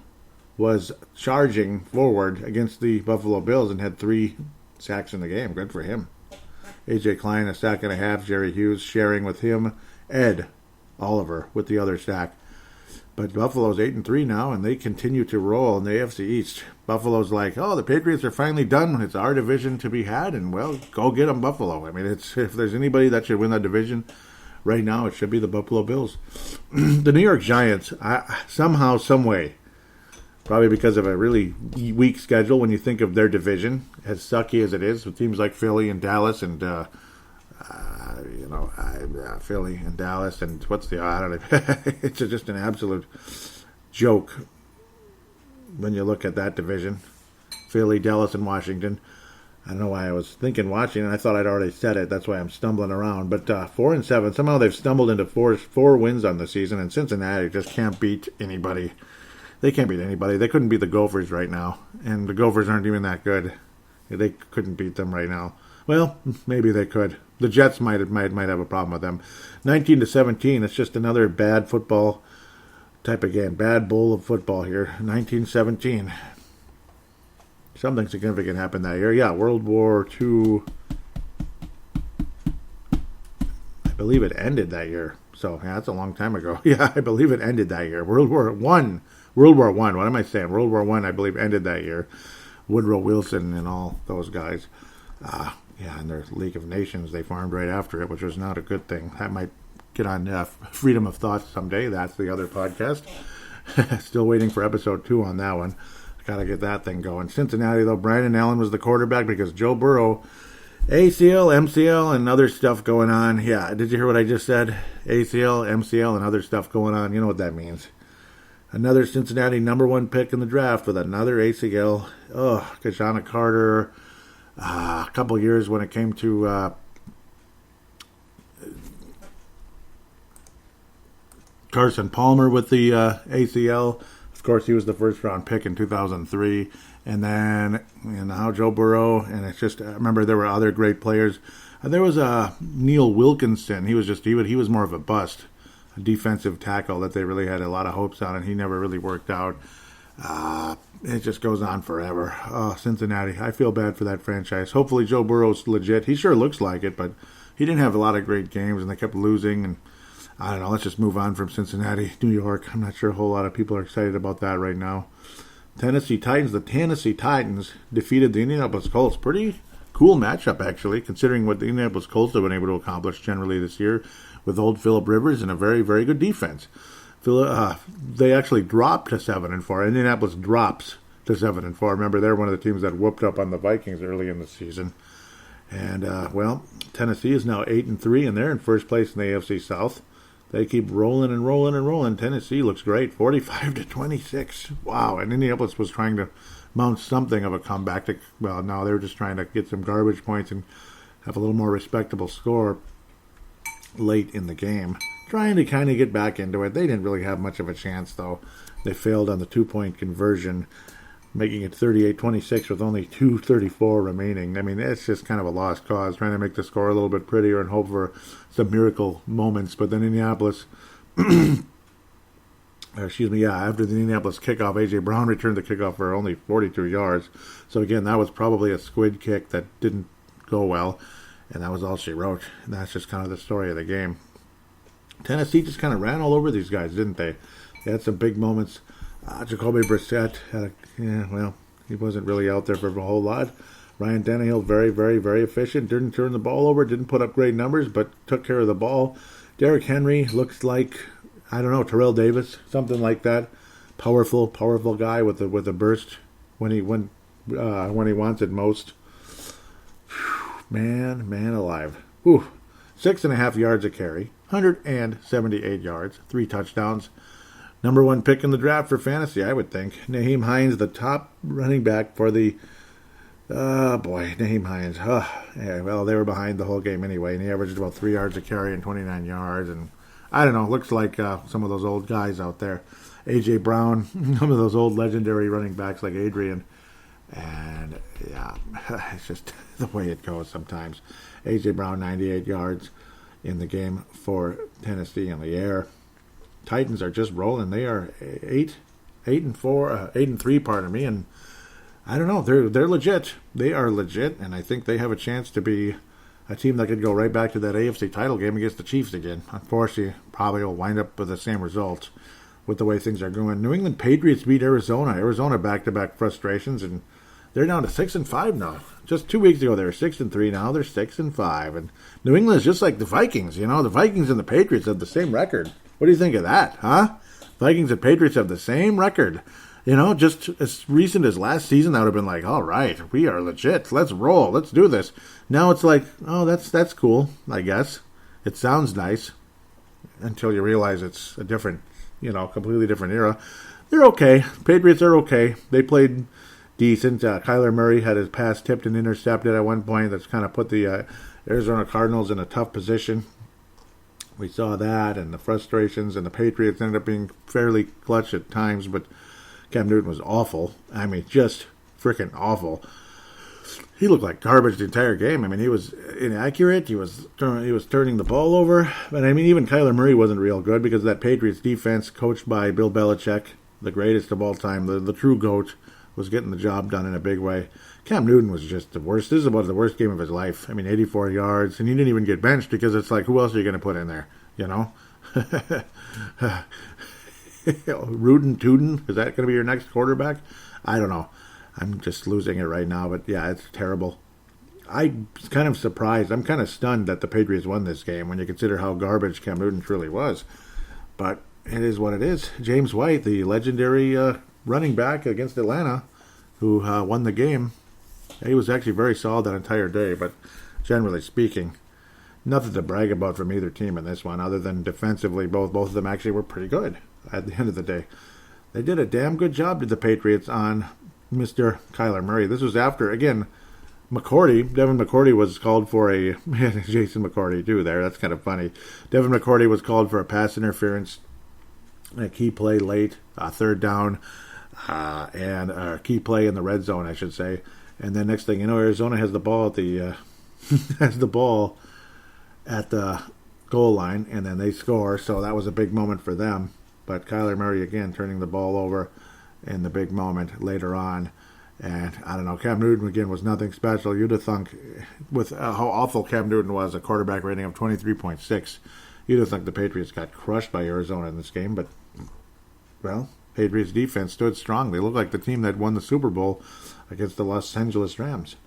was charging forward against the Buffalo Bills and had 3 sacks in the game. Good for him. A.J. Klein, a sack and a half. Jerry Hughes sharing with him. Ed Oliver with the other sack. But Buffalo's 8-3 now, and they continue to roll in the AFC East. Buffalo's like, the Patriots are finally done. It's our division to be had, and, well, go get them, Buffalo. I mean, if there's anybody that should win that division right now, it should be the Buffalo Bills. The New York Giants, somehow, some way, probably because of a really weak schedule when you think of their division, as sucky as it is, with teams like Philly and Dallas and, Philly and Dallas and I don't know. It's just an absolute joke when you look at that division. Philly, Dallas, and Washington. I don't know why I was thinking watching, and I thought I'd already said it. That's why I'm stumbling around. But 4-7, somehow they've stumbled into four wins on the season, and Cincinnati just can't beat anybody. They can't beat anybody. They couldn't beat the Gophers right now, and the Gophers aren't even that good. They couldn't beat them right now. Well, maybe they could. The Jets might have a problem with them. 19-17. It's just another bad football type of game. Bad bowl of football here. 19-17. Something significant happened that year. Yeah, World War II. I believe it ended that year. So, yeah, that's a long time ago. Yeah, I believe it ended that year. World War I. What am I saying? World War I, I believe, ended that year. Woodrow Wilson and all those guys. And their League of Nations, they formed right after it, which was not a good thing. That might get on Freedom of Thought someday. That's the other podcast. Still waiting for episode 2 on that one. Got to get that thing going. Cincinnati, though, Brandon Allen was the quarterback because Joe Burrow, ACL, MCL, and other stuff going on. Yeah, did you hear what I just said? ACL, MCL, and other stuff going on. You know what that means. Another Cincinnati number 1 pick in the draft with another ACL. Kashana Carter. A couple years when it came to Carson Palmer with the ACL. Of course, he was the first-round pick in 2003. And then, now Joe Burrow. And it's just, I remember there were other great players. There was Neil Wilkinson. He was more of a bust, a defensive tackle that they really had a lot of hopes on, and he never really worked out. It just goes on forever. Oh, Cincinnati. I feel bad for that franchise. Hopefully Joe Burrow's legit. He sure looks like it, but he didn't have a lot of great games, and they kept losing. And I don't know. Let's just move on from Cincinnati, New York. I'm not sure a whole lot of people are excited about that right now. Tennessee Titans. The Tennessee Titans defeated the Indianapolis Colts. Pretty cool matchup, actually, considering what the Indianapolis Colts have been able to accomplish generally this year with old Phillip Rivers and a very, very good defense. They actually dropped to 7-4. Indianapolis drops to 7-4. Remember, they're one of the teams that whooped up on the Vikings early in the season. And, Tennessee is now 8-3, and they're in first place in the AFC South. They keep rolling and rolling and rolling. Tennessee looks great, 45-26. Wow, and Indianapolis was trying to mount something of a comeback. No, they were just trying to get some garbage points and have a little more respectable score late in the game. Trying to kind of get back into it. They didn't really have much of a chance, though. They failed on the 2-point conversion, making it 38-26 with only 2:34 remaining. I mean, it's just kind of a lost cause, trying to make the score a little bit prettier and hope for some miracle moments. But then Indianapolis, after the Indianapolis kickoff, A.J. Brown returned the kickoff for only 42 yards. So, again, that was probably a squid kick that didn't go well, and that was all she wrote. And that's just kind of the story of the game. Tennessee just kind of ran all over these guys, didn't they? They had some big moments. Jacoby Brissett he wasn't really out there for a whole lot. Ryan Tannehill, very, very, very efficient. Didn't turn the ball over, didn't put up great numbers, but took care of the ball. Derrick Henry looks like, Terrell Davis, something like that. Powerful guy with a burst when he wants it most. Man alive. 6.5 yards a carry. 178 yards, 3 touchdowns. Number 1 pick in the draft for fantasy, I would think. Nyheim Hines, the top running back for the... Nyheim Hines. They were behind the whole game anyway, and he averaged about 3 yards a carry and 29 yards. And I don't know, looks like some of those old guys out there. A.J. Brown, some of those old legendary running backs like Adrian. And, it's just the way it goes sometimes. A.J. Brown, 98 yards in the game for Tennessee in the air. Titans are just rolling. They are 8-3, pardon me, and I don't know. They're legit. They are legit, and I think they have a chance to be a team that could go right back to that AFC title game against the Chiefs again. Unfortunately, probably will wind up with the same result with the way things are going. New England Patriots beat Arizona. Arizona back-to-back frustrations, and they're down to 6-5 now. Just 2 weeks ago, they were 6-3. Now they're 6-5, and New England is just like the Vikings. The Vikings and the Patriots have the same record. What do you think of that, huh? Vikings and Patriots have the same record. Just as recent as last season, that would have been like, all right, we are legit. Let's roll. Let's do this. Now it's like, oh, that's cool, I guess. It sounds nice until you realize it's a different, completely different era. They're okay. Patriots are okay. They played decent. Kyler Murray had his pass tipped and intercepted at one point. That's kind of put the Arizona Cardinals in a tough position. We saw that, and the frustrations, and the Patriots ended up being fairly clutch at times, but Cam Newton was awful. I mean, just freaking awful. He looked like garbage the entire game. I mean, he was inaccurate. He was turning the ball over. But, I mean, even Kyler Murray wasn't real good because of that Patriots defense coached by Bill Belichick, the greatest of all time, the true GOAT, was getting the job done in a big way. Cam Newton was just the worst. This is about the worst game of his life. I mean, 84 yards, and he didn't even get benched because it's like, who else are you going to put in there, Rudin Tuden, is that going to be your next quarterback? I don't know. I'm just losing it right now, but yeah, it's terrible. I'm kind of surprised. I'm kind of stunned that the Patriots won this game when you consider how garbage Cam Newton truly was. But it is what it is. James White, the legendary running back against Atlanta, who won the game, he was actually very solid that entire day, but generally speaking, nothing to brag about from either team in this one, other than defensively, both of them actually were pretty good at the end of the day. They did a damn good job, did the Patriots, on Mr. Kyler Murray. This was after, again, Devin McCourty was called for a... Jason McCourty, too, there. That's kind of funny. Devin McCourty was called for a pass interference a key play late, third down, and a key play in the red zone, I should say. And then next thing you know, Arizona has the ball at the goal line, and then they score. So that was a big moment for them. But Kyler Murray again turning the ball over in the big moment later on. And I don't know, Cam Newton again was nothing special. You'd have thunk, with how awful Cam Newton was, a quarterback rating of 23.6, you'd have thunk the Patriots got crushed by Arizona in this game. But, well, Patriots defense stood strong. They looked like the team that won the Super Bowl against the Los Angeles Rams.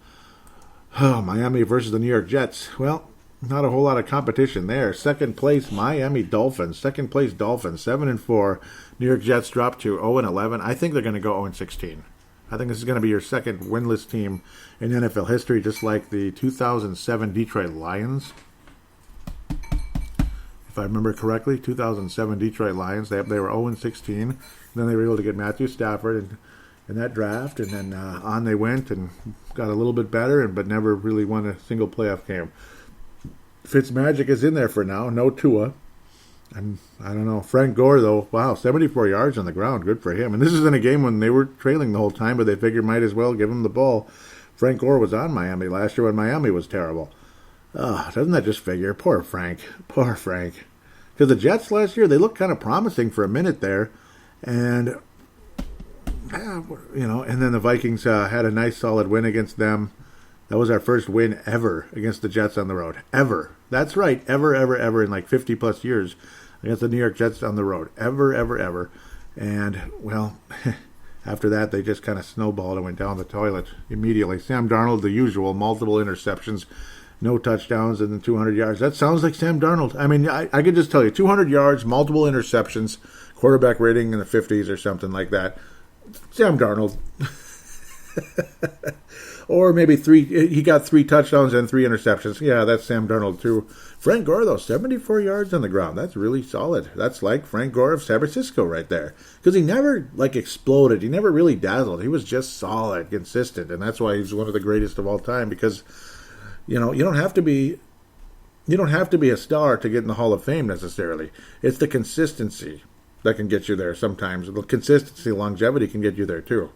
Oh, Miami versus the New York Jets. Well, not a whole lot of competition there. Second place, Miami Dolphins. Second place, Dolphins, 7-4. New York Jets dropped to 0-11. I think they're going to go 0-16. I think this is going to be your second winless team in NFL history, just like the 2007 Detroit Lions. If I remember correctly, 2007 Detroit Lions, they were 0-16. Then they were able to get Matthew Stafford in that draft, and then on they went and got a little bit better, but never really won a single playoff game. Fitzmagic is in there for now, no Tua. And I don't know. Frank Gore, though, wow, 74 yards on the ground. Good for him. And this is in a game when they were trailing the whole time, but they figured might as well give him the ball. Frank Gore was on Miami last year when Miami was terrible. Doesn't that just figure? Poor Frank. Poor Frank. Because the Jets last year, they looked kind of promising for a minute there. And, and then the Vikings had a nice solid win against them. That was our first win ever against the Jets on the road. Ever. That's right. Ever in like 50-plus years against the New York Jets on the road. Ever. And, well, after that, they just kind of snowballed and went down the toilet immediately. Sam Darnold, the usual, multiple interceptions, no touchdowns, and then 200 yards. That sounds like Sam Darnold. I mean, I could just tell you, 200 yards, multiple interceptions, quarterback rating in the 50s or something like that. Sam Darnold. Or maybe he got 3 touchdowns and 3 interceptions. Yeah, that's Sam Darnold too. Frank Gore, though, 74 yards on the ground. That's really solid. That's like Frank Gore of San Francisco right there. Because he never, exploded. He never really dazzled. He was just solid, consistent. And that's why he's one of the greatest of all time. Because, you don't have to be a star to get in the Hall of Fame necessarily. It's the consistency that can get you there sometimes. The consistency, longevity can get you there too.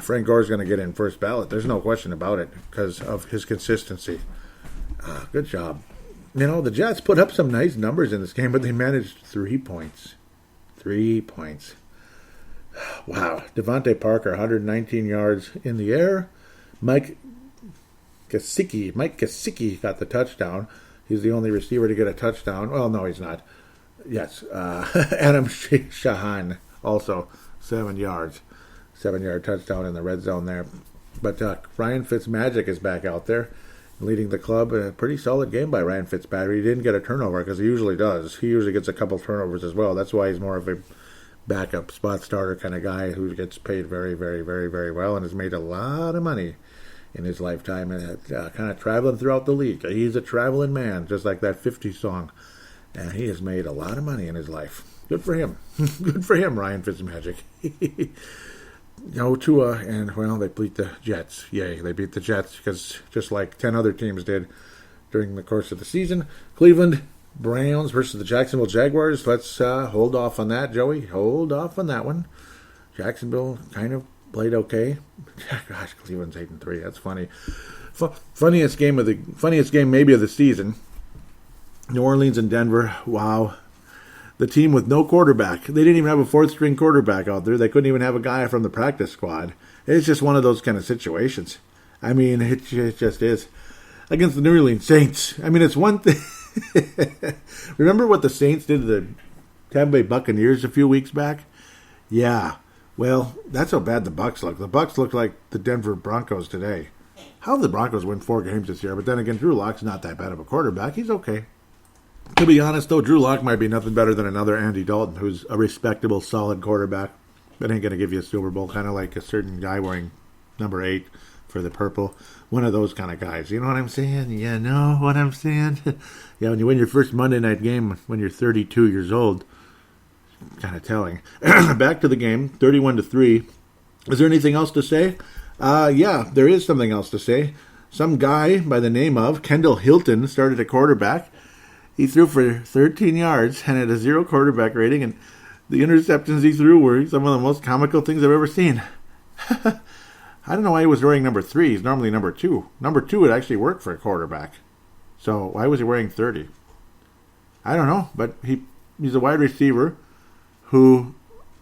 Frank Gore's going to get in first ballot. There's no question about it because of his consistency. Good job. The Jets put up some nice numbers in this game, but they managed 3 points. 3 points. Wow. Devontae Parker, 119 yards in the air. Mike Gesicki got the touchdown. He's the only receiver to get a touchdown. Well, no, he's not. Yes. Adam Shahan, also 7 yards. 7-yard touchdown in the red zone there. But Ryan Fitzmagic is back out there leading the club. A pretty solid game by Ryan Fitzpatrick. He didn't get a turnover because he usually does. He usually gets a couple turnovers as well. That's why he's more of a backup spot starter kind of guy who gets paid very, very, very, very well and has made a lot of money in his lifetime and kind of traveling throughout the league. He's a traveling man, just like that 50 song. And he has made a lot of money in his life. Good for him. Good for him, Ryan Fitzmagic. Tua, and, they beat the Jets. Yay, they beat the Jets because just like 10 other teams did during the course of the season. Cleveland Browns versus the Jacksonville Jaguars. Let's hold off on that, Joey. Hold off on that one. Jacksonville kind of played okay. Gosh, Cleveland's 8-3. That's funny. Funniest game maybe of the season. New Orleans and Denver. Wow. The team with no quarterback. They didn't even have a fourth-string quarterback out there. They couldn't even have a guy from the practice squad. It's just one of those kind of situations. I mean, it just is. Against the New Orleans Saints. I mean, it's one thing. Remember what the Saints did to the Tampa Bay Buccaneers a few weeks back? Yeah. Well, that's how bad the Bucs look. The Bucs look like the Denver Broncos today. How did the Broncos win 4 games this year? But then again, Drew Lock's not that bad of a quarterback. He's okay. To be honest, though, Drew Lock might be nothing better than another Andy Dalton, who's a respectable, solid quarterback, but ain't going to give you a Super Bowl, kind of like a certain guy wearing number 8 for the purple. One of those kind of guys. You know what I'm saying? You know what I'm saying? Yeah, when you win your first Monday night game when you're 32 years old, kind of telling. Back to the game, 31-3. Is there anything else to say? Yeah, there is something else to say. Some guy by the name of Kendall Hilton started at quarterback. He threw for 13 yards and had a 0 quarterback rating, and The interceptions he threw were some of the most comical things I've ever seen. I don't know why he was wearing number 3. He's normally number 2. Number 2 would actually work for a quarterback. So why was he wearing 30? I don't know, but he's a wide receiver who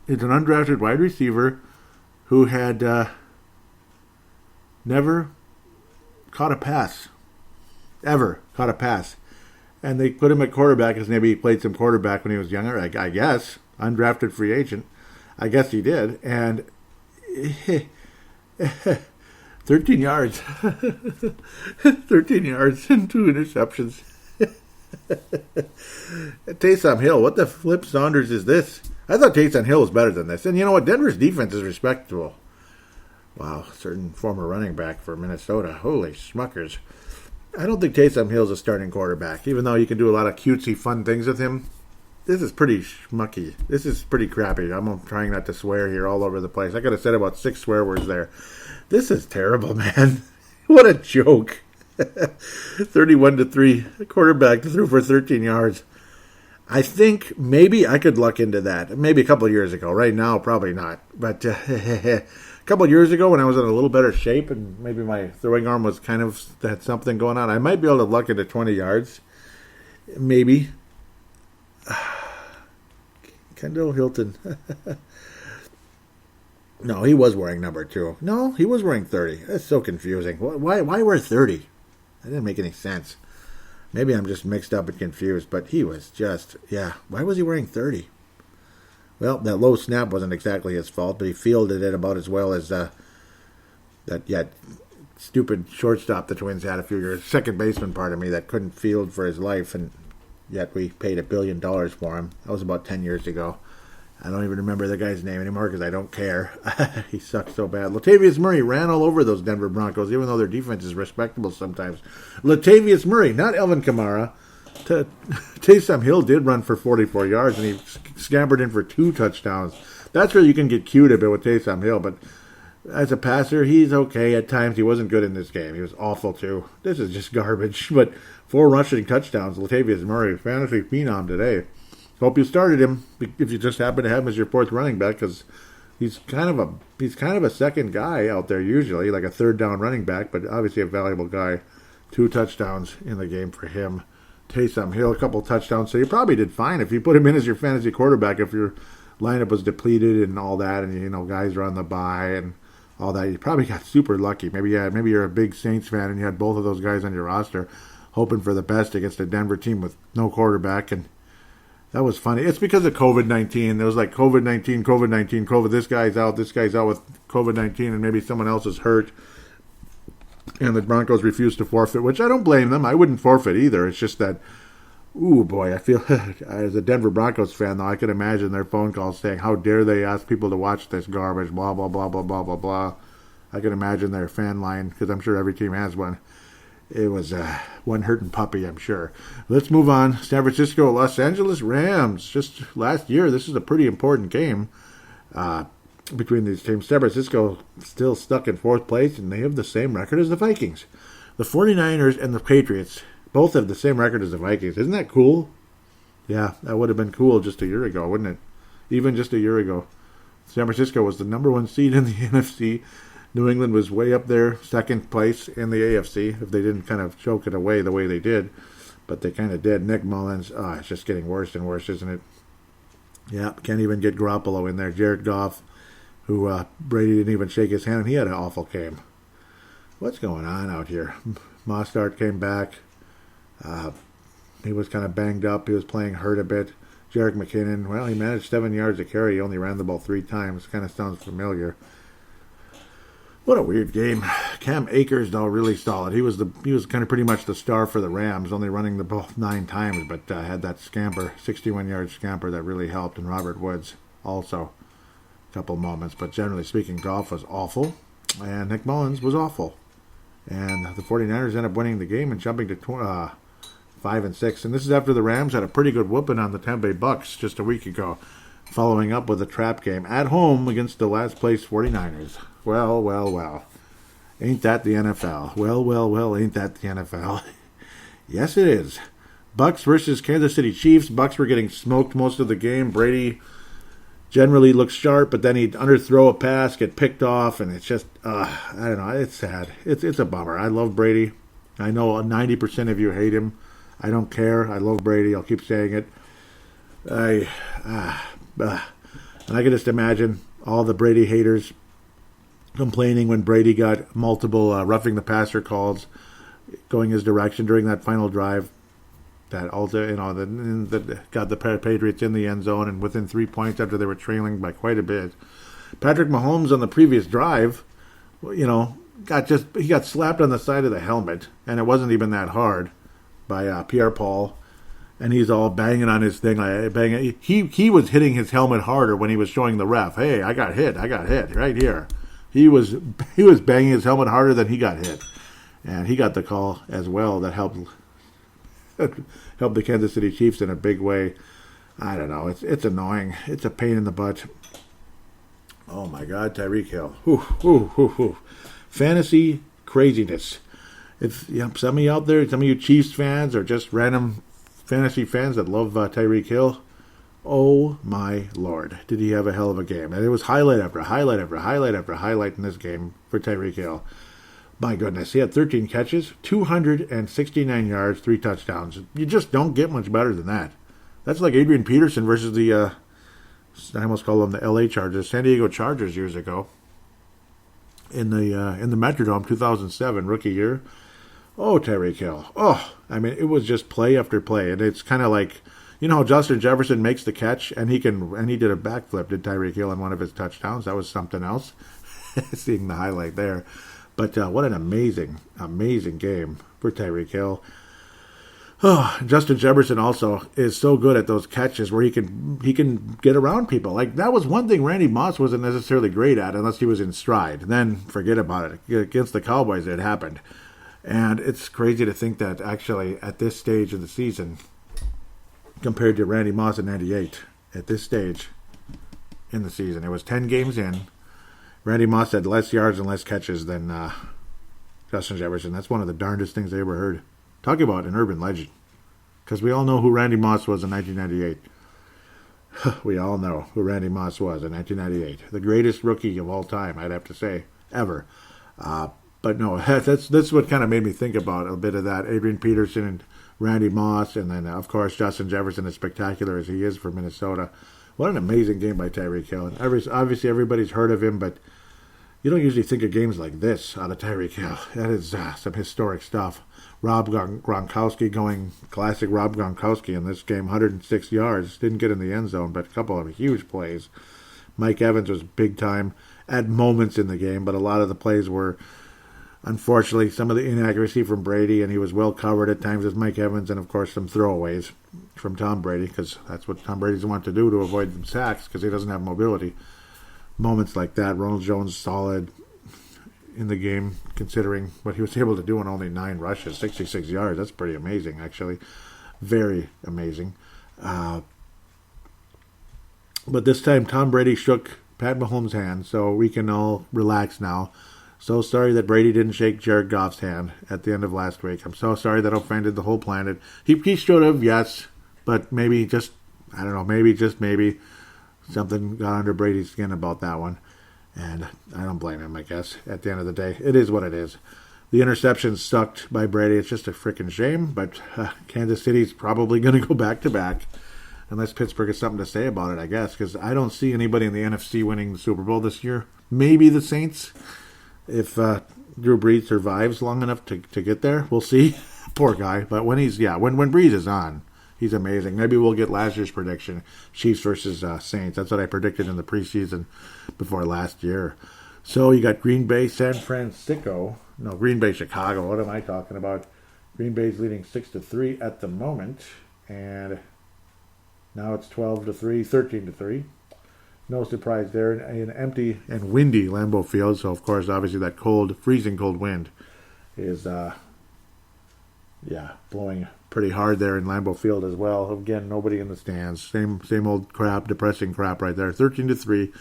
is an undrafted wide receiver who had never caught a pass. Ever caught a pass. And they put him at quarterback because maybe he played some quarterback when he was younger, I guess. Undrafted free agent. I guess he did. And 13 yards. 13 yards and 2 interceptions. Taysom Hill, what the flip Saunders is this? I thought Taysom Hill was better than this. And you know what? Denver's defense is respectable. Wow, certain former running back for Minnesota. Holy schmuckers. I don't think Taysom Hill's a starting quarterback, even though you can do a lot of cutesy fun things with him. This is pretty schmucky. This is pretty crappy. I'm trying not to swear here all over the place. I could have said about 6 swear words there. This is terrible, man. What a joke. 31-3. A quarterback threw for 13 yards. I think maybe I could luck into that. Maybe a couple of years ago. Right now, probably not. But a couple of years ago when I was in a little better shape and maybe my throwing arm was kind of had something going on, I might be able to luck into 20 yards. Maybe. Kendall Hilton. No, he was wearing number 2. No, he was wearing 30. That's so confusing. Why wear 30? That didn't make any sense. Maybe I'm just mixed up and confused, but he was just, why was he wearing 30? Well, that low snap wasn't exactly his fault, but he fielded it about as well as that stupid shortstop the Twins had a few years. Second baseman, pardon me, that couldn't field for his life, and yet we paid $1 billion for him. That was about 10 years ago. I don't even remember the guy's name anymore because I don't care. He sucked so bad. Latavius Murray ran all over those Denver Broncos, even though their defense is respectable sometimes. Latavius Murray, not Alvin Kamara. Taysom Hill did run for 44 yards, and he scampered in for 2 touchdowns. That's where you can get cute a bit with Taysom Hill, but as a passer, he's okay at times. He wasn't good in this game. He was awful, too. This is just garbage. But 4 rushing touchdowns, Latavius Murray, fantasy phenom today. Hope you started him if you just happen to have him as your 4th running back, because he's kind of a second guy out there usually, like a 3rd down running back, but obviously a valuable guy. 2 touchdowns in the game for him. Taysom Hill, a couple touchdowns, so you probably did fine if you put him in as your fantasy quarterback. If your lineup was depleted and all that, and guys are on the bye and all that, you probably got super lucky. Maybe you're a big Saints fan and you had both of those guys on your roster, hoping for the best against a Denver team with no quarterback, and that was funny. It's because of COVID-19. It was like COVID. This guy's out with COVID-19, and maybe someone else is hurt. And the Broncos refused to forfeit, which I don't blame them. I wouldn't forfeit either. It's just that, ooh, boy, I feel, as a Denver Broncos fan, though, I could imagine their phone calls saying, how dare they ask people to watch this garbage, blah, blah, blah, blah, blah, blah, blah. I can imagine their fan line, because I'm sure every team has one. It was one hurting puppy, I'm sure. Let's move on. San Francisco, Los Angeles Rams. Just last year, this is a pretty important game between these teams. San Francisco still stuck in 4th place, and they have the same record as the Vikings. The 49ers and the Patriots both have the same record as the Vikings. Isn't that cool? Yeah, that would have been cool just a year ago, wouldn't it? Even just a year ago. San Francisco was the number 1 seed in the NFC. New England was way up there, 2nd place in the AFC, if they didn't kind of choke it away the way they did. But they kind of did. Nick Mullins, it's just getting worse and worse, isn't it? Yeah, can't even get Garoppolo in there. Jared Goff, who Brady didn't even shake his hand, and he had an awful game. What's going on out here? Mostert came back. He was kind of banged up. He was playing hurt a bit. Jerick McKinnon, well, he managed 7 yards a carry. He only ran the ball 3 times. Kind of sounds familiar. What a weird game. Cam Akers, though, really solid. He was kind of pretty much the star for the Rams, only running the ball 9 times, but had that scamper, 61-yard scamper that really helped, and Robert Woods also a couple moments. But generally speaking, Goff was awful, and Nick Mullins was awful. And the 49ers end up winning the game and jumping to 5-6. And this is after the Rams had a pretty good whooping on the Tampa Bay Bucks just a week ago, following up with a trap game at home against the last-place 49ers. Well, well, well. Ain't that the NFL? Well, well, well, ain't that the NFL? Yes, it is. Bucks versus Kansas City Chiefs. Bucks were getting smoked most of the game. Brady generally looks sharp, but then he'd underthrow a pass, get picked off, and it's just, I don't know, it's sad. It's a bummer. I love Brady. I know 90% of you hate him. I don't care. I love Brady. I'll keep saying it. And I can just imagine all the Brady haters complaining when Brady got multiple roughing the passer calls going his direction during that final drive. That also, that got the Patriots in the end zone and within 3 points after they were trailing by quite a bit. Patrick Mahomes on the previous drive, he got slapped on the side of the helmet, and it wasn't even that hard by Pierre-Paul, and he's all banging on his thing. He was hitting his helmet harder when he was showing the ref, hey, I got hit right here. He was banging his helmet harder than he got hit, and he got the call as well that helped the Kansas City Chiefs in a big way. I don't know. It's annoying. It's a pain in the butt. Oh my God, Tyreek Hill. Fantasy craziness. If some of you out there, some of you Chiefs fans or just random fantasy fans that love Tyreek Hill, oh my Lord, did he have a hell of a game. And it was highlight after highlight after highlight after highlight in this game for Tyreek Hill. My goodness, he had 13 catches, 269 yards, 3 touchdowns. You just don't get much better than that. That's like Adrian Peterson versus the, I almost call them the LA Chargers, San Diego Chargers years ago. In the Metrodome, 2007, rookie year. Oh, Tyreek Hill. Oh, I mean, it was just play after play. And it's kind of like, how Justin Jefferson makes the catch, and he did a backflip, did Tyreek Hill on one of his touchdowns. That was something else. Seeing the highlight there. But what an amazing, amazing game for Tyreek Hill. Oh, Justin Jefferson also is so good at those catches where he can get around people. Like, that was one thing Randy Moss wasn't necessarily great at unless he was in stride. Then forget about it. Against the Cowboys, it happened. And it's crazy to think that actually at this stage of the season, compared to Randy Moss in 98, at this stage in the season, it was 10 games in. Randy Moss had less yards and less catches than Justin Jefferson. That's one of the darndest things I ever heard. Talk about an urban legend. Because we all know who Randy Moss was in 1998. We all know who Randy Moss was in 1998. The greatest rookie of all time, I'd have to say, ever. But no, that's what kind of made me think about a bit of that. Adrian Peterson and Randy Moss, and then, of course, Justin Jefferson, as spectacular as he is for Minnesota. What an amazing game by Tyreek Hill. And obviously, everybody's heard of him, but you don't usually think of games like this out of Tyreek Hill. That is some historic stuff. Rob Gronkowski going classic Rob Gronkowski in this game, 106 yards. Didn't get in the end zone, but a couple of huge plays. Mike Evans was big time at moments in the game, but a lot of the plays were, unfortunately, some of the inaccuracy from Brady, and he was well covered at times as Mike Evans, and of course some throwaways from Tom Brady, because that's what Tom Brady's want to do to avoid some sacks, because he doesn't have mobility. Moments like that, Ronald Jones solid in the game, considering what he was able to do in only 9 rushes, 66 yards. That's pretty amazing, actually. Very amazing. But this time, Tom Brady shook Pat Mahomes' hand, so we can all relax now. So sorry that Brady didn't shake Jared Goff's hand at the end of last week. I'm so sorry that offended the whole planet. He should have, yes, but maybe just, I don't know, maybe something got under Brady's skin about that one. And I don't blame him, I guess, at the end of the day. It is what it is. The interception sucked by Brady. It's just a freaking shame, but Kansas City's probably going to go back-to-back, unless Pittsburgh has something to say about it, I guess, because I don't see anybody in the NFC winning the Super Bowl this year. Maybe the Saints, if Drew Brees survives long enough to get there. We'll see. Poor guy. But when when Brees is on, he's amazing. Maybe we'll get last year's prediction, Chiefs versus Saints. That's what I predicted in the preseason before last year. So you got Green Bay, Chicago. What am I talking about? Green Bay's leading 6-3 at the moment, and now it's 12-3, 13-3. No surprise there. An empty and windy Lambeau Field, so of course, obviously that cold, freezing cold wind is blowing pretty hard there in Lambeau Field as well. Again, nobody in the stands. Same old crap, depressing crap right there. 13-3.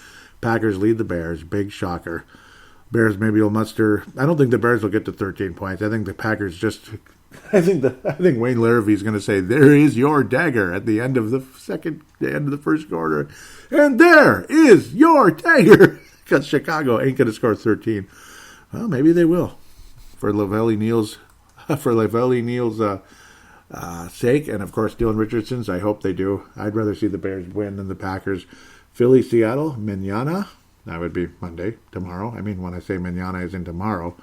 Packers lead the Bears. Big shocker. Bears maybe will muster. I don't think the Bears will get to 13 points. I think the Packers just. I think Wayne Larrivee is going to say, "There is your dagger" at the end of the first quarter, and there is your dagger because Chicago ain't going to score 13. Well, maybe they will, for Lavelli Neal's sake, and of course Dylan Richardson's. I hope they do. I'd rather see the Bears win than the Packers. Philly, Seattle, mañana. That would be Monday, tomorrow. I mean, when I say mañana, as in tomorrow.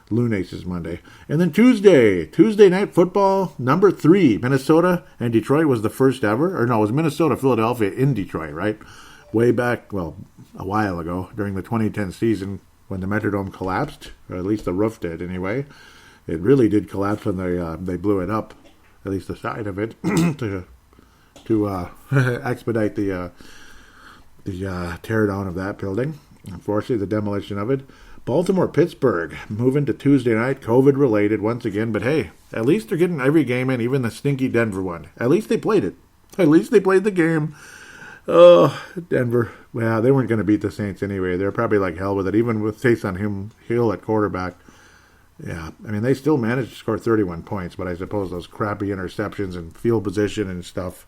Lunes is Monday. And then Tuesday night football, number 3. Minnesota and Detroit was the first ever. Or no, it was Minnesota, Philadelphia in Detroit, right? Way back, well, a while ago, during the 2010 season when the Metrodome collapsed, or at least the roof did anyway. It really did collapse when they blew it up, at least the side of it, to expedite the tear down of that building. Unfortunately, the demolition of it. Baltimore, Pittsburgh, moving to Tuesday night, COVID-related once again. But hey, at least they're getting every game in, even the stinky Denver one. At least they played it. At least they played the game. Oh, Denver. Well, they weren't going to beat the Saints anyway. They're probably like hell with it, even with Taysom Hill at quarterback. Yeah, I mean, they still managed to score 31 points, but I suppose those crappy interceptions and field position and stuff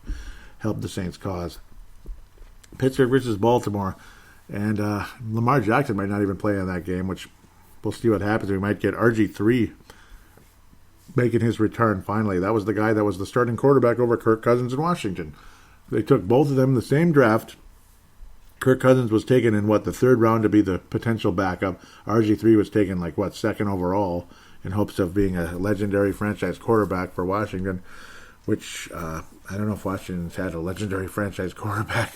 helped the Saints' cause. Pittsburgh versus Baltimore. And Lamar Jackson might not even play in that game, which we'll see what happens. We might get RG3 making his return finally. That was the guy that was the starting quarterback over Kirk Cousins in Washington. They took both of them in the same draft. Kirk Cousins was taken in, the third round to be the potential backup. RG3 was taken, second overall in hopes of being a legendary franchise quarterback for Washington, which I don't know if Washington's had a legendary franchise quarterback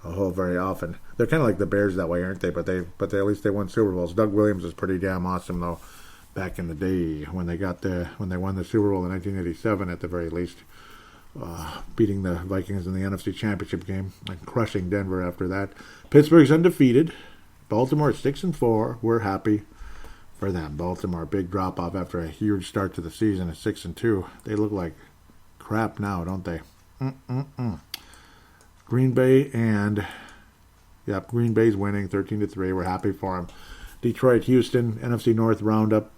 very often. They're kind of like the Bears that way, aren't they? But at least they won Super Bowls. Doug Williams is pretty damn awesome though. Back in the day when they won the Super Bowl in 1987, at the very least, beating the Vikings in the NFC Championship game and crushing Denver after that. Pittsburgh's undefeated. Baltimore 6-4. We're happy for them. Baltimore, big drop off after a huge start to the season at 6-2. They look like crap now, don't they? Green Bay Green Bay's winning 13-3. We're happy for them. Detroit, Houston, NFC North roundup.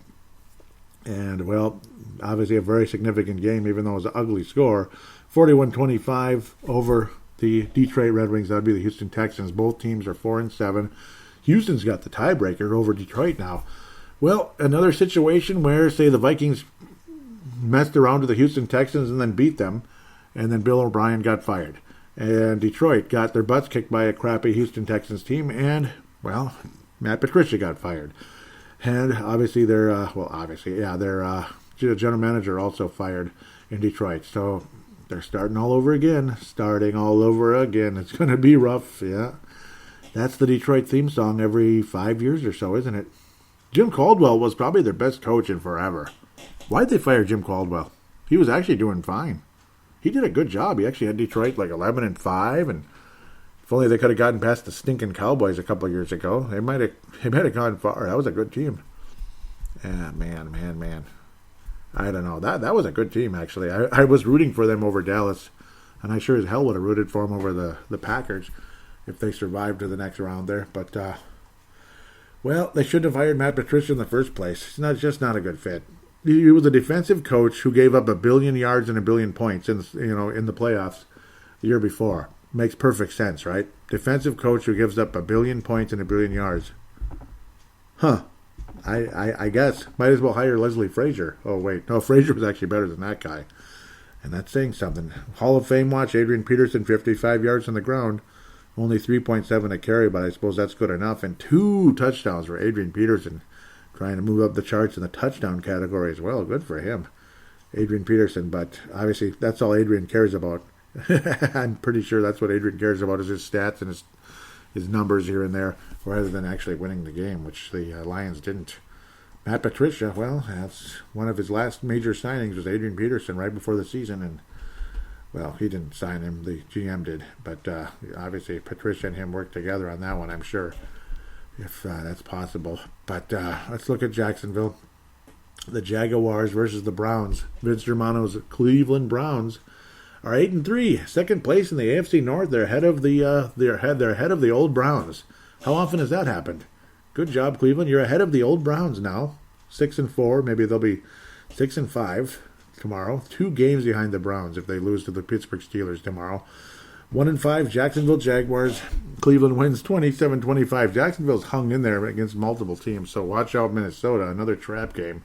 And, well, obviously a very significant game, even though it was an ugly score. 41-25 over the Detroit Red Wings. That would be the Houston Texans. Both teams are 4-7. Houston's got the tiebreaker over Detroit now. Well, another situation where, say, the Vikings messed around with the Houston Texans and then beat them, and then Bill O'Brien got fired. And Detroit got their butts kicked by a crappy Houston Texans team, and, well, Matt Patricia got fired. And obviously their general manager also fired in Detroit. So they're starting all over again. It's going to be rough, yeah. That's the Detroit theme song every 5 years or so, isn't it? Jim Caldwell was probably their best coach in forever. Why'd they fire Jim Caldwell? He was actually doing fine. He did a good job. He actually had Detroit 11-5, and if only they could have gotten past the stinking Cowboys a couple of years ago, they might have gone far. That was a good team. Man. I don't know. That was a good team, actually. I was rooting for them over Dallas, and I sure as hell would have rooted for them over the Packers if they survived to the next round there. But, well, they shouldn't have hired Matt Patricia in the first place. It's just not a good fit. He was a defensive coach who gave up 1 billion yards and 1 billion points in the playoffs the year before. Makes perfect sense, right? Defensive coach who gives up 1 billion points and 1 billion yards. Huh. I guess. Might as well hire Leslie Frazier. Oh, wait. No, Frazier was actually better than that guy. And that's saying something. Hall of Fame watch, Adrian Peterson, 55 yards on the ground. Only 3.7 a carry, but I suppose that's good enough. And 2 touchdowns for Adrian Peterson. Trying to move up the charts in the touchdown category as well. Good for him. Adrian Peterson. But obviously, that's all Adrian cares about. I'm pretty sure that's what Adrian cares about is his stats and his numbers here and there, rather than actually winning the game, which the Lions didn't. Matt Patricia, well, that's one of his last major signings was Adrian Peterson right before the season, and, well, he didn't sign him, the GM did, but obviously Patricia and him worked together on that one, I'm sure, if that's possible. But let's look at Jacksonville. The Jaguars versus the Browns. Vince Germano's Cleveland Browns are 8-3, second place in the AFC North. They're ahead of the old Browns. How often has that happened? Good job, Cleveland. You're ahead of the old Browns now. 6-4. Maybe they'll be 6-5 tomorrow. 2 games behind the Browns if they lose to the Pittsburgh Steelers tomorrow. 1-5, Jacksonville Jaguars. Cleveland wins 27-25. Jacksonville's hung in there against multiple teams, so watch out, Minnesota. Another trap game.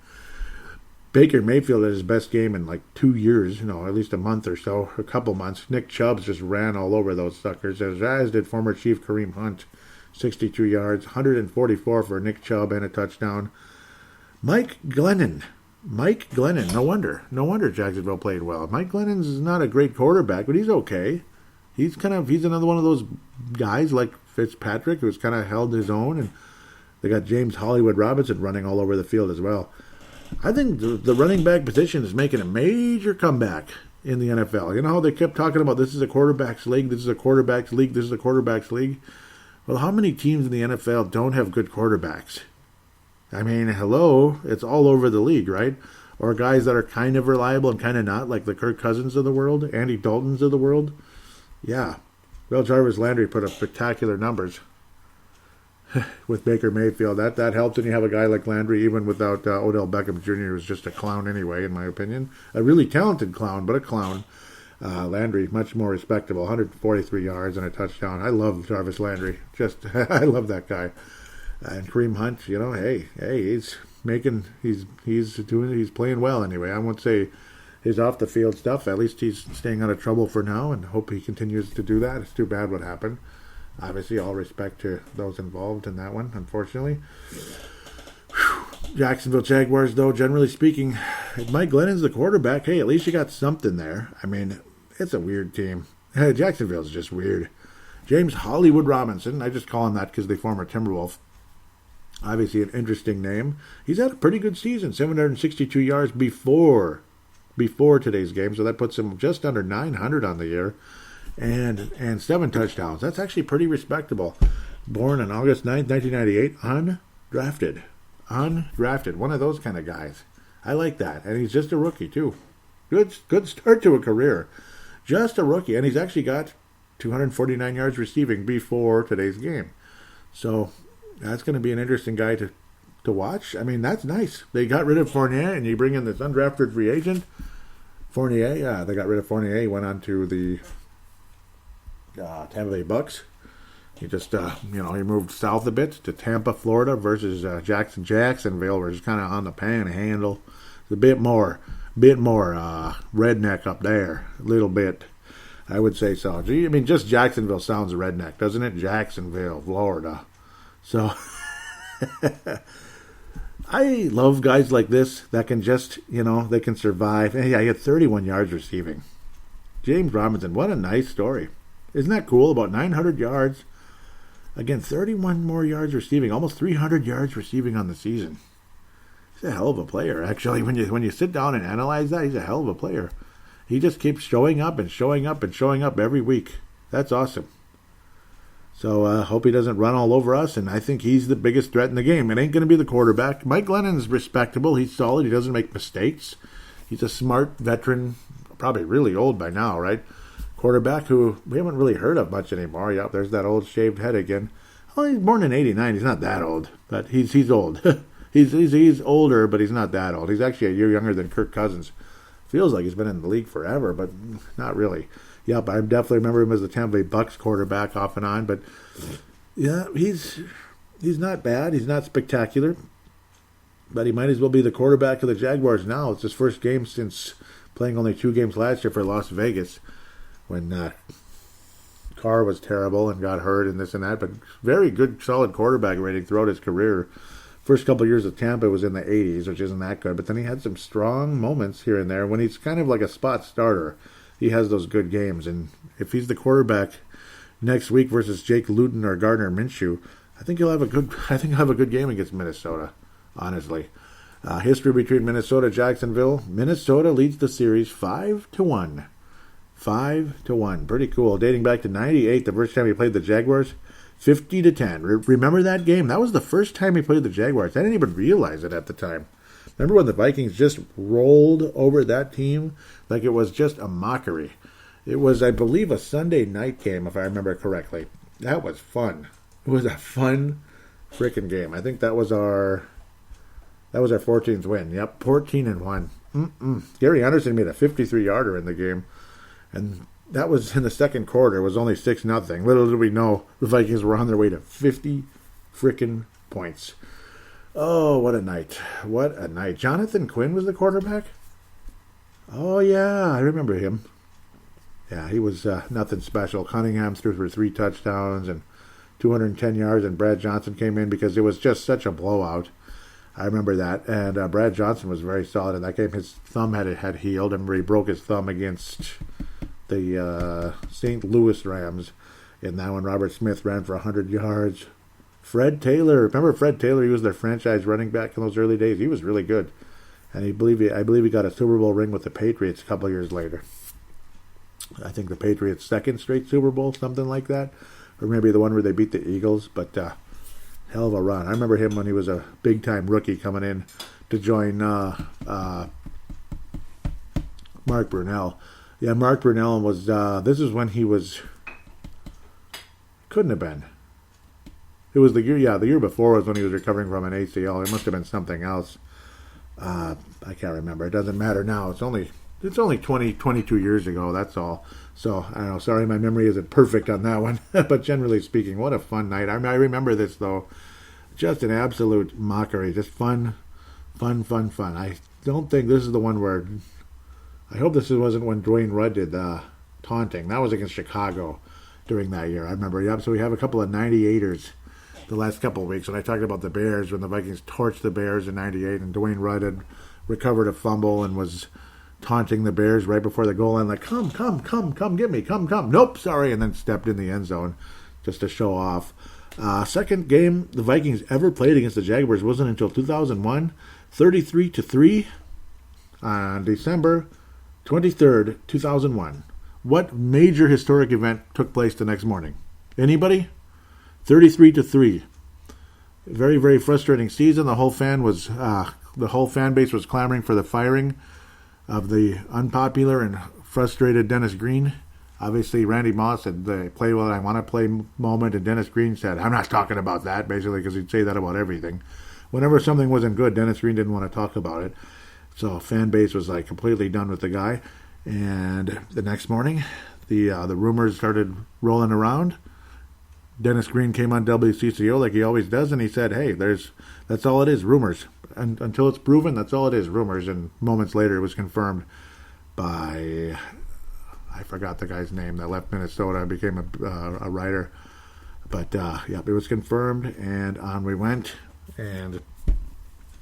Baker Mayfield had his best game in like 2 years, at least a month or so, a couple months. Nick Chubb just ran all over those suckers, as did former Chief Kareem Hunt. 62 yards, 144 for Nick Chubb and a touchdown. Mike Glennon. No wonder Jacksonville played well. Mike Glennon's not a great quarterback, but he's okay. He's another one of those guys like Fitzpatrick who's kind of held his own, and they got James Hollywood Robinson running all over the field as well. I think the running back position is making a major comeback in the NFL. You know how they kept talking about this is a quarterback's league, this is a quarterback's league, this is a quarterback's league? Well, how many teams in the NFL don't have good quarterbacks? I mean, hello, it's all over the league, right? Or guys that are kind of reliable and kind of not, like the Kirk Cousins of the world, Andy Daltons of the world. Yeah. Well, Jarvis Landry put up spectacular numbers with Baker Mayfield. That helps when you have a guy like Landry, even without Odell Beckham Jr., who's just a clown anyway, in my opinion. A really talented clown, but a clown. Landry, much more respectable, 143 yards and a touchdown. I love Jarvis Landry. I love that guy. And Kareem Hunt, hey, he's playing well anyway. I won't say his off the field stuff. At least he's staying out of trouble for now, and hope he continues to do that. It's too bad what happened. Obviously, all respect to those involved in that one, unfortunately. Jacksonville Jaguars, though, generally speaking, if Mike Glennon's the quarterback, hey, at least you got something there. I mean, it's a weird team. Jacksonville's just weird. James Hollywood Robinson, I just call him that because they former Timberwolf. Obviously an interesting name. He's had a pretty good season, 762 yards before today's game, so that puts him just under 900 on the year, and 7 touchdowns. That's actually pretty respectable. Born on August 9th, 1998, undrafted, one of those kind of guys. I like that, and he's just a rookie too. Good start to a career. Just a rookie, and he's actually got 249 yards receiving before today's game. So that's going to be an interesting guy to watch. I mean, that's nice. They got rid of Fournier, and you bring in this undrafted free agent. Fournier, yeah, they got rid of Fournier. He went on to the Tampa Bay Bucks. He just, he moved south a bit to Tampa, Florida versus Jacksonville, where he's kind of on the panhandle. It's a bit more redneck up there, a little bit. I would say so. Gee, I mean, just Jacksonville sounds redneck, doesn't it? Jacksonville, Florida. So I love guys like this that can just, they can survive. Hey, I had 31 yards receiving. James Robinson, what a nice story. Isn't that cool? About 900 yards. Again, 31 more yards receiving, almost 300 yards receiving on the season. He's a hell of a player, actually. When you sit down and analyze that, he's a hell of a player. He just keeps showing up and showing up and showing up every week. That's awesome. So I hope he doesn't run all over us, and I think he's the biggest threat in the game. It ain't going to be the quarterback. Mike Glennon's respectable. He's solid. He doesn't make mistakes. He's a smart veteran, probably really old by now, right? Quarterback who we haven't really heard of much anymore. Yep, there's that old shaved head again. Oh, he's born in '89. He's not that old, but he's old. he's older, but he's not that old. He's actually a year younger than Kirk Cousins. Feels like he's been in the league forever, but not really. Yep, I definitely remember him as the Tampa Bay Bucks quarterback off and on, but yeah, he's not bad. He's not spectacular, but he might as well be the quarterback of the Jaguars now. It's his first game since playing only 2 games last year for Las Vegas, when Carr was terrible and got hurt and this and that, but very good, solid quarterback rating throughout his career. First couple of years of Tampa was in the 80s, which isn't that good, but then he had some strong moments here and there. When he's kind of like a spot starter, he has those good games, and if he's the quarterback next week versus Jake Luton or Gardner Minshew, I think he'll have a good game against Minnesota, honestly. History between Minnesota and Jacksonville. Minnesota leads the series 5-1. 5-1. Pretty cool. Dating back to 98, the first time he played the Jaguars, 50-10. Remember that game? That was the first time he played the Jaguars. I didn't even realize it at the time. Remember when the Vikings just rolled over that team like it was just a mockery? It was, I believe, a Sunday night game, if I remember correctly. That was fun. It was a fun freaking game. I think that was our 14th win. Yep, 14-1. Gary Anderson made a 53-yarder in the game, and that was in the second quarter. It was only 6-0. Little did we know the Vikings were on their way to 50 freaking points. Oh, what a night. What a night. Jonathan Quinn was the quarterback? Oh, yeah, I remember him. Yeah, he was nothing special. Cunningham threw for 3 touchdowns and 210 yards, and Brad Johnson came in because it was just such a blowout. I remember that. And Brad Johnson was very solid in that game. His thumb had healed. I remember he broke his thumb against the St. Louis Rams. In that one, Robert Smith ran for 100 yards. Fred Taylor. Remember Fred Taylor? He was their franchise running back in those early days. He was really good. And I believe he got a Super Bowl ring with the Patriots a couple of years later. I think the Patriots' second straight Super Bowl, something like that. Or maybe the one where they beat the Eagles. But hell of a run. I remember him when he was a big-time rookie coming in to join Mark Brunell. Yeah, Mark Brunell was, this is when he was, couldn't have been. It was the year before was when he was recovering from an ACL. It must have been something else. I can't remember. It doesn't matter now. It's only 22 years ago, that's all. So, I don't know, sorry my memory isn't perfect on that one. But generally speaking, what a fun night. I remember this, though. Just an absolute mockery. Just fun. I don't think this is the one where... I hope this wasn't when Dwayne Rudd did taunting. That was against Chicago during that year. I remember, yep. So we have a couple of 98ers the last couple of weeks. And I talked about the Bears when the Vikings torched the Bears in 98. And Dwayne Rudd had recovered a fumble and was taunting the Bears right before the goal line, like, come, get me, come. Nope, sorry, and then stepped in the end zone just to show off. Second game the Vikings ever played against the Jaguars wasn't until 2001, 33-3 on December 23rd, 2001. What major historic event took place the next morning? Anybody? 33-3. Very, very frustrating season. The whole fan base was clamoring for the firing of the unpopular and frustrated Dennis Green. Obviously, Randy Moss had the play what I want to play moment, and Dennis Green said, I'm not talking about that, basically, because he'd say that about everything. Whenever something wasn't good, Dennis Green didn't want to talk about it. So fan base was like completely done with the guy. And the next morning, the rumors started rolling around. Dennis Green came on WCCO like he always does, and he said, hey, that's all it is, rumors. And until it's proven, that's all it is, rumors. And moments later, it was confirmed by, I forgot the guy's name, that left Minnesota and became a writer. But, it was confirmed, and on we went. And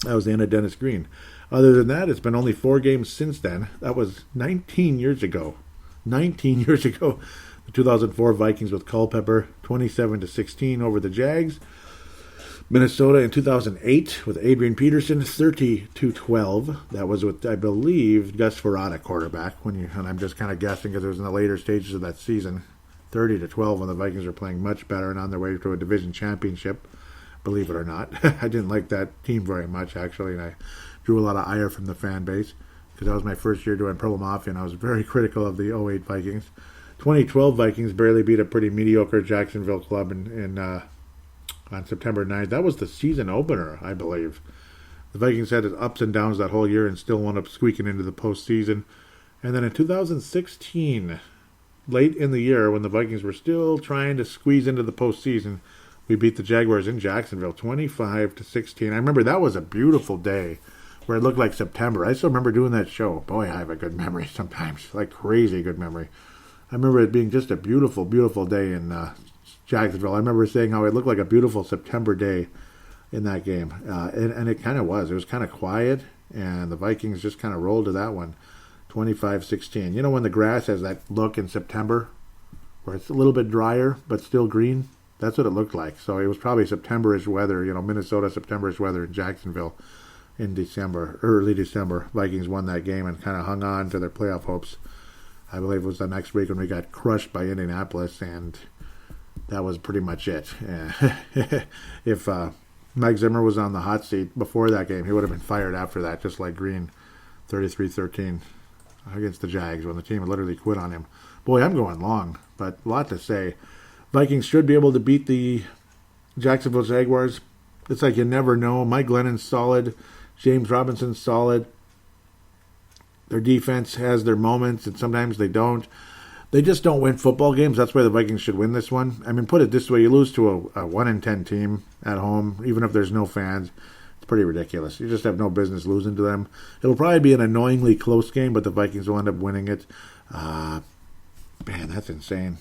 that was the end of Dennis Green. Other than that, it's been only 4 games since then. That was 19 years ago. 19 years ago. The 2004 Vikings with Culpepper, 27-16 over the Jags. Minnesota in 2008 with Adrian Peterson, 30-12. That was with, I believe, Gus Ferrata quarterback. And I'm just kind of guessing because it was in the later stages of that season. 30-12 when the Vikings were playing much better and on their way to a division championship. Believe it or not. I didn't like that team very much, actually, and I drew a lot of ire from the fan base because that was my first year doing Purple Mafia, and I was very critical of the 08 Vikings. 2012 Vikings barely beat a pretty mediocre Jacksonville club on September 9th. That was the season opener, I believe. The Vikings had its ups and downs that whole year and still wound up squeaking into the postseason. And then in 2016, late in the year, when the Vikings were still trying to squeeze into the postseason, we beat the Jaguars in Jacksonville, 25-16. I remember that was a beautiful day where it looked like September. I still remember doing that show. Boy, I have a good memory sometimes, like crazy good memory. I remember it being just a beautiful, beautiful day in Jacksonville. I remember saying how it looked like a beautiful September day in that game. And it kind of was. It was kind of quiet, and the Vikings just kind of rolled to that one, 25-16. You know when the grass has that look in September where it's a little bit drier but still green? That's what it looked like. So it was probably September-ish weather, Minnesota September-ish weather in Jacksonville in December, early December. Vikings won that game and kind of hung on to their playoff hopes. I believe it was the next week when we got crushed by Indianapolis, and that was pretty much it. If Mike Zimmer was on the hot seat before that game, he would have been fired after that, just like Green, 33-13 against the Jags when the team literally quit on him. Boy, I'm going long, but a lot to say. Vikings should be able to beat the Jacksonville Jaguars. It's like you never know. Mike Glennon's solid. James Robinson's solid. Their defense has their moments, and sometimes they don't. They just don't win football games. That's why the Vikings should win this one. I mean, put it this way. You lose to a 1-10 team at home, even if there's no fans. It's pretty ridiculous. You just have no business losing to them. It'll probably be an annoyingly close game, but the Vikings will end up winning it. Man, that's insane.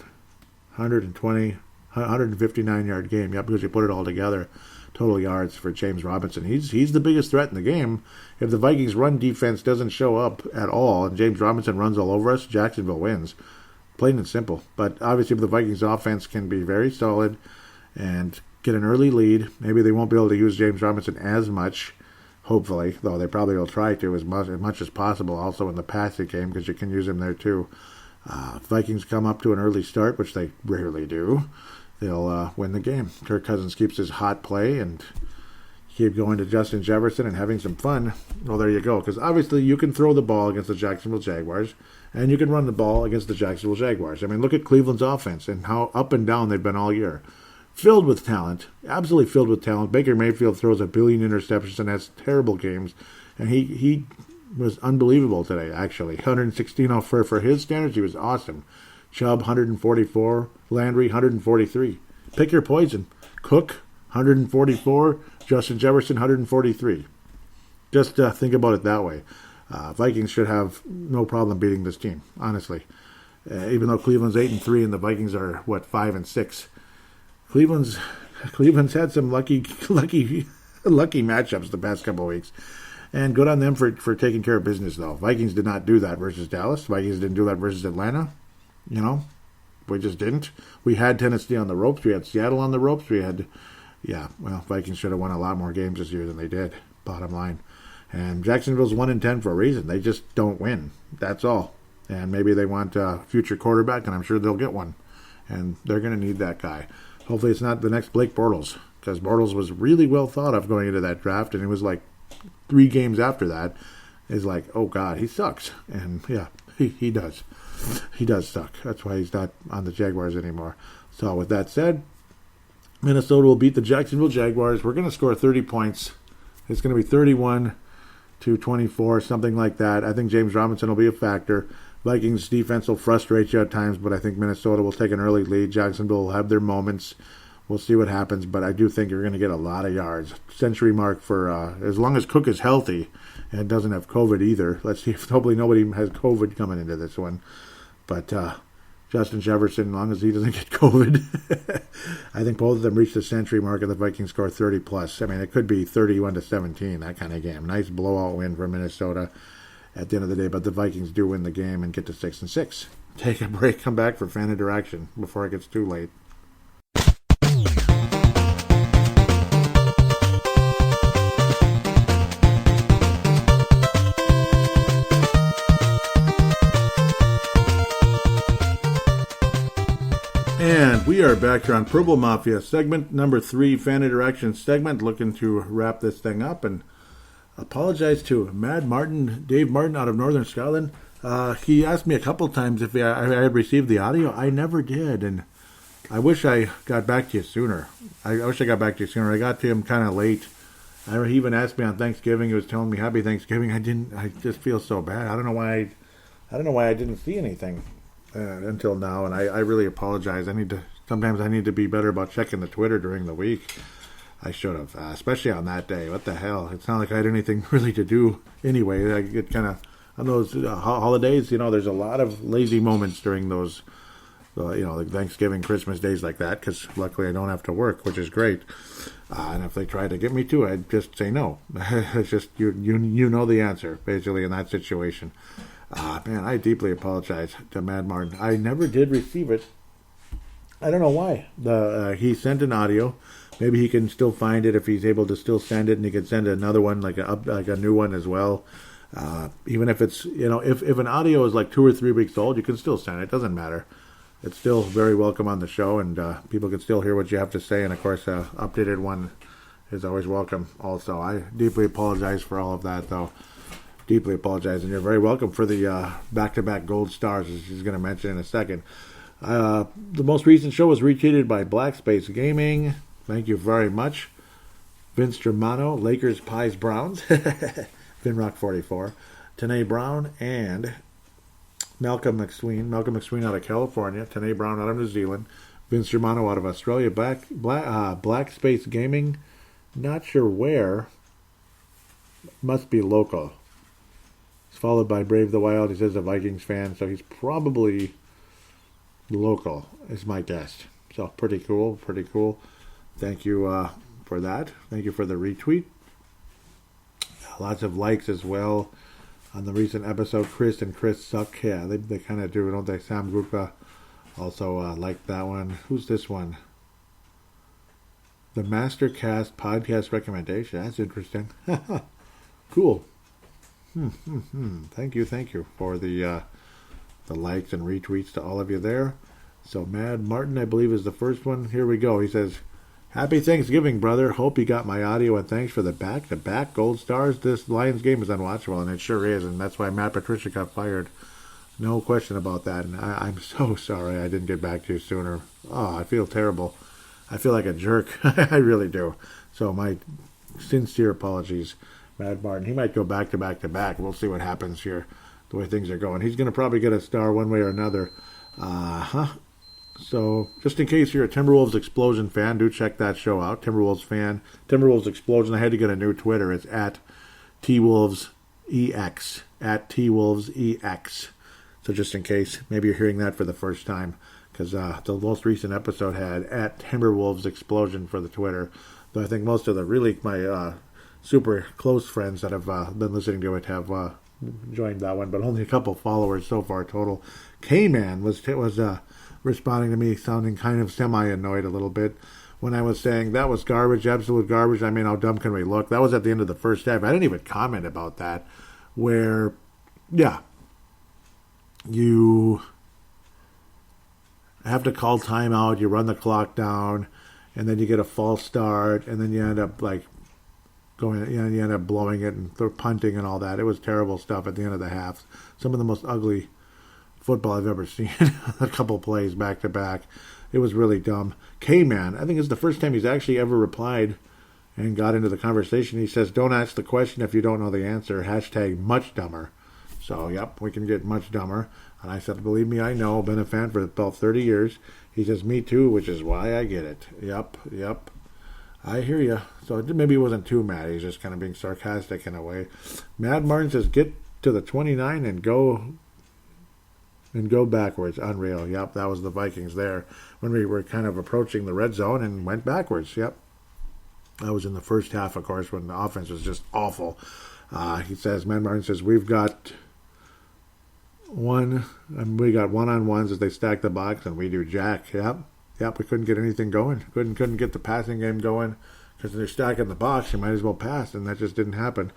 159-yard game. Yep, because you put it all together. Total yards for James Robinson. He's the biggest threat in the game. If the Vikings' run defense doesn't show up at all and James Robinson runs all over us, Jacksonville wins. Plain and simple. But obviously, if the Vikings' offense can be very solid and get an early lead, maybe they won't be able to use James Robinson as much, hopefully, though they probably will try to as much as possible also in the passing game because you can use him there too. Vikings come up to an early start, which they rarely do. They'll win the game. Kirk Cousins keeps his hot play and keep going to Justin Jefferson and having some fun. Well, there you go. Because obviously you can throw the ball against the Jacksonville Jaguars and you can run the ball against the Jacksonville Jaguars. I mean, look at Cleveland's offense and how up and down they've been all year. Filled with talent. Absolutely filled with talent. Baker Mayfield throws a billion interceptions and has terrible games. And he was unbelievable today, actually. 116 for his standards, he was awesome. Chubb, 144. Landry, 143. Pick your poison. Cook, 144. Justin Jefferson, 143. Just think about it that way. Vikings should have no problem beating this team, honestly. Even though Cleveland's 8-3 and the Vikings are, 5-6. Cleveland's had some lucky matchups the past couple of weeks. And good on them for taking care of business, though. Vikings did not do that versus Dallas. Vikings didn't do that versus Atlanta. You know, we just didn't. We had Tennessee on the ropes. We had Seattle on the ropes. Vikings should have won a lot more games this year than they did, bottom line. And Jacksonville's 1-10 for a reason. They just don't win. That's all. And maybe they want a future quarterback, and I'm sure they'll get one. And they're going to need that guy. Hopefully it's not the next Blake Bortles, because Bortles was really well thought of going into that draft, and it was like 3 games after that is like, oh, God, he sucks. And, yeah, he does. He does suck. That's why he's not on the Jaguars anymore. So with that said, Minnesota will beat the Jacksonville Jaguars. We're going to score 30 points. It's going to be 31-24, something like that. I think James Robinson will be a factor. Vikings defense will frustrate you at times, but I think Minnesota will take an early lead. Jacksonville will have their moments. We'll see what happens, but I do think you're going to get a lot of yards. Century mark for as long as Cook is healthy and doesn't have COVID either. Let's see if hopefully nobody has COVID coming into this one. But Justin Jefferson, as long as he doesn't get COVID, I think both of them reach the century mark and the Vikings score 30+. I mean, it could be 31-17, that kind of game. Nice blowout win for Minnesota at the end of the day, but the Vikings do win the game and get to 6-6. Take a break, come back for fan interaction before it gets too late. And we are back here on Purple Mafia, segment number 3, fan interaction segment, looking to wrap this thing up and apologize to Dave Martin out of Northern Scotland. He asked me a couple times if I had received the audio. I never did, and I wish I got back to you sooner. I got to him kind of late. He even asked me on Thanksgiving. He was telling me Happy Thanksgiving. I just feel so bad. I don't know why I didn't see anything until now, and I really apologize. Sometimes I need to be better about checking the Twitter during the week. I should have, especially on that day. What the hell? It's not like I had anything really to do anyway. I get kind of, on those holidays, there's a lot of lazy moments during those, like Thanksgiving, Christmas days like that, because luckily I don't have to work, which is great. And if they try to get me to, I'd just say no. It's just, you know the answer, basically, in that situation. Man, I deeply apologize to Mad Martin. I never did receive it. I don't know why. He sent an audio. Maybe he can still find it if he's able to still send it, and he can send another one, like a new one as well. Even if it's, if an audio is like 2 or 3 weeks old, you can still send it. It doesn't matter. It's still very welcome on the show, and people can still hear what you have to say. And of course, updated one is always welcome. Also, I deeply apologize for all of that, though. Deeply apologize, and you're very welcome for the back-to-back gold stars, as she's going to mention in a second. The most recent show was retweeted by Black Space Gaming. Thank you very much. Vince Germano, Lakers, Pies, Browns. Finrock 44. Tanae Brown and Malcolm McSween. Malcolm McSween out of California. Tanae Brown out of New Zealand. Vince Germano out of Australia. Black Space Gaming. Not sure where. Must be local. It's followed by Brave the Wild. He says a Vikings fan, so he's probably local, is my guess. So pretty cool, pretty cool. Thank you for that. Thank you for the retweet. Lots of likes as well on the recent episode. Chris and Chris suck. Yeah, they kind of do, don't they? Sam Gupta also liked that one. Who's this one? The Mastercast podcast recommendation. That's interesting. Cool. Thank you for the likes and retweets to all of you there. So Mad Martin, I believe, is the first one. Here we go. He says, "Happy Thanksgiving, brother. Hope you got my audio, and thanks for the back-to-back gold stars. This Lions game is unwatchable," and it sure is, and that's why Matt Patricia got fired. No question about that, and I'm so sorry I didn't get back to you sooner. Oh, I feel terrible. I feel like a jerk. I really do. So my sincere apologies, Mad Martin. He might go back to back to back. We'll see what happens here, the way things are going. He's going to probably get a star one way or another. So, just in case you're a Timberwolves Explosion fan, do check that show out. Timberwolves fan. Timberwolves Explosion. I had to get a new Twitter. It's at TWolvesEX. At TWolvesEX. So just in case, maybe you're hearing that for the first time, because the most recent episode had at Timberwolves Explosion for the Twitter. Though I think most of my super close friends that have been listening to it have joined that one, but only a couple followers so far total. K-Man was responding to me, sounding kind of semi-annoyed a little bit when I was saying that was garbage, absolute garbage. I mean, how dumb can we look? That was at the end of the first half. I didn't even comment about that, where, yeah, you have to call timeout, you run the clock down, and then you get a false start, and then you end up you end up blowing it and punting and all that. It was terrible stuff at the end of the half. Some of the most ugly football I've ever seen. A couple plays back to back. It was really dumb. K-Man, I think it's the first time he's actually ever replied and got into the conversation. He says, "Don't ask the question if you don't know the answer. Hashtag much dumber." So, yep, we can get much dumber. And I said, believe me, I know. Been a fan for about 30 years. He says, me too, which is why I get it. Yep. I hear you. So maybe he wasn't too mad. He's just kind of being sarcastic in a way. Mad Martin says, get to the 29 and go backwards. Unreal. Yep, that was the Vikings there when we were kind of approaching the red zone and went backwards. Yep. That was in the first half, of course, when the offense was just awful. He says, Mad Martin says, we got one-on-ones as they stack the box, and we do jack. Yep, we couldn't get anything going. Couldn't get the passing game going because they're stacking the box. You might as well pass, and that just didn't happen.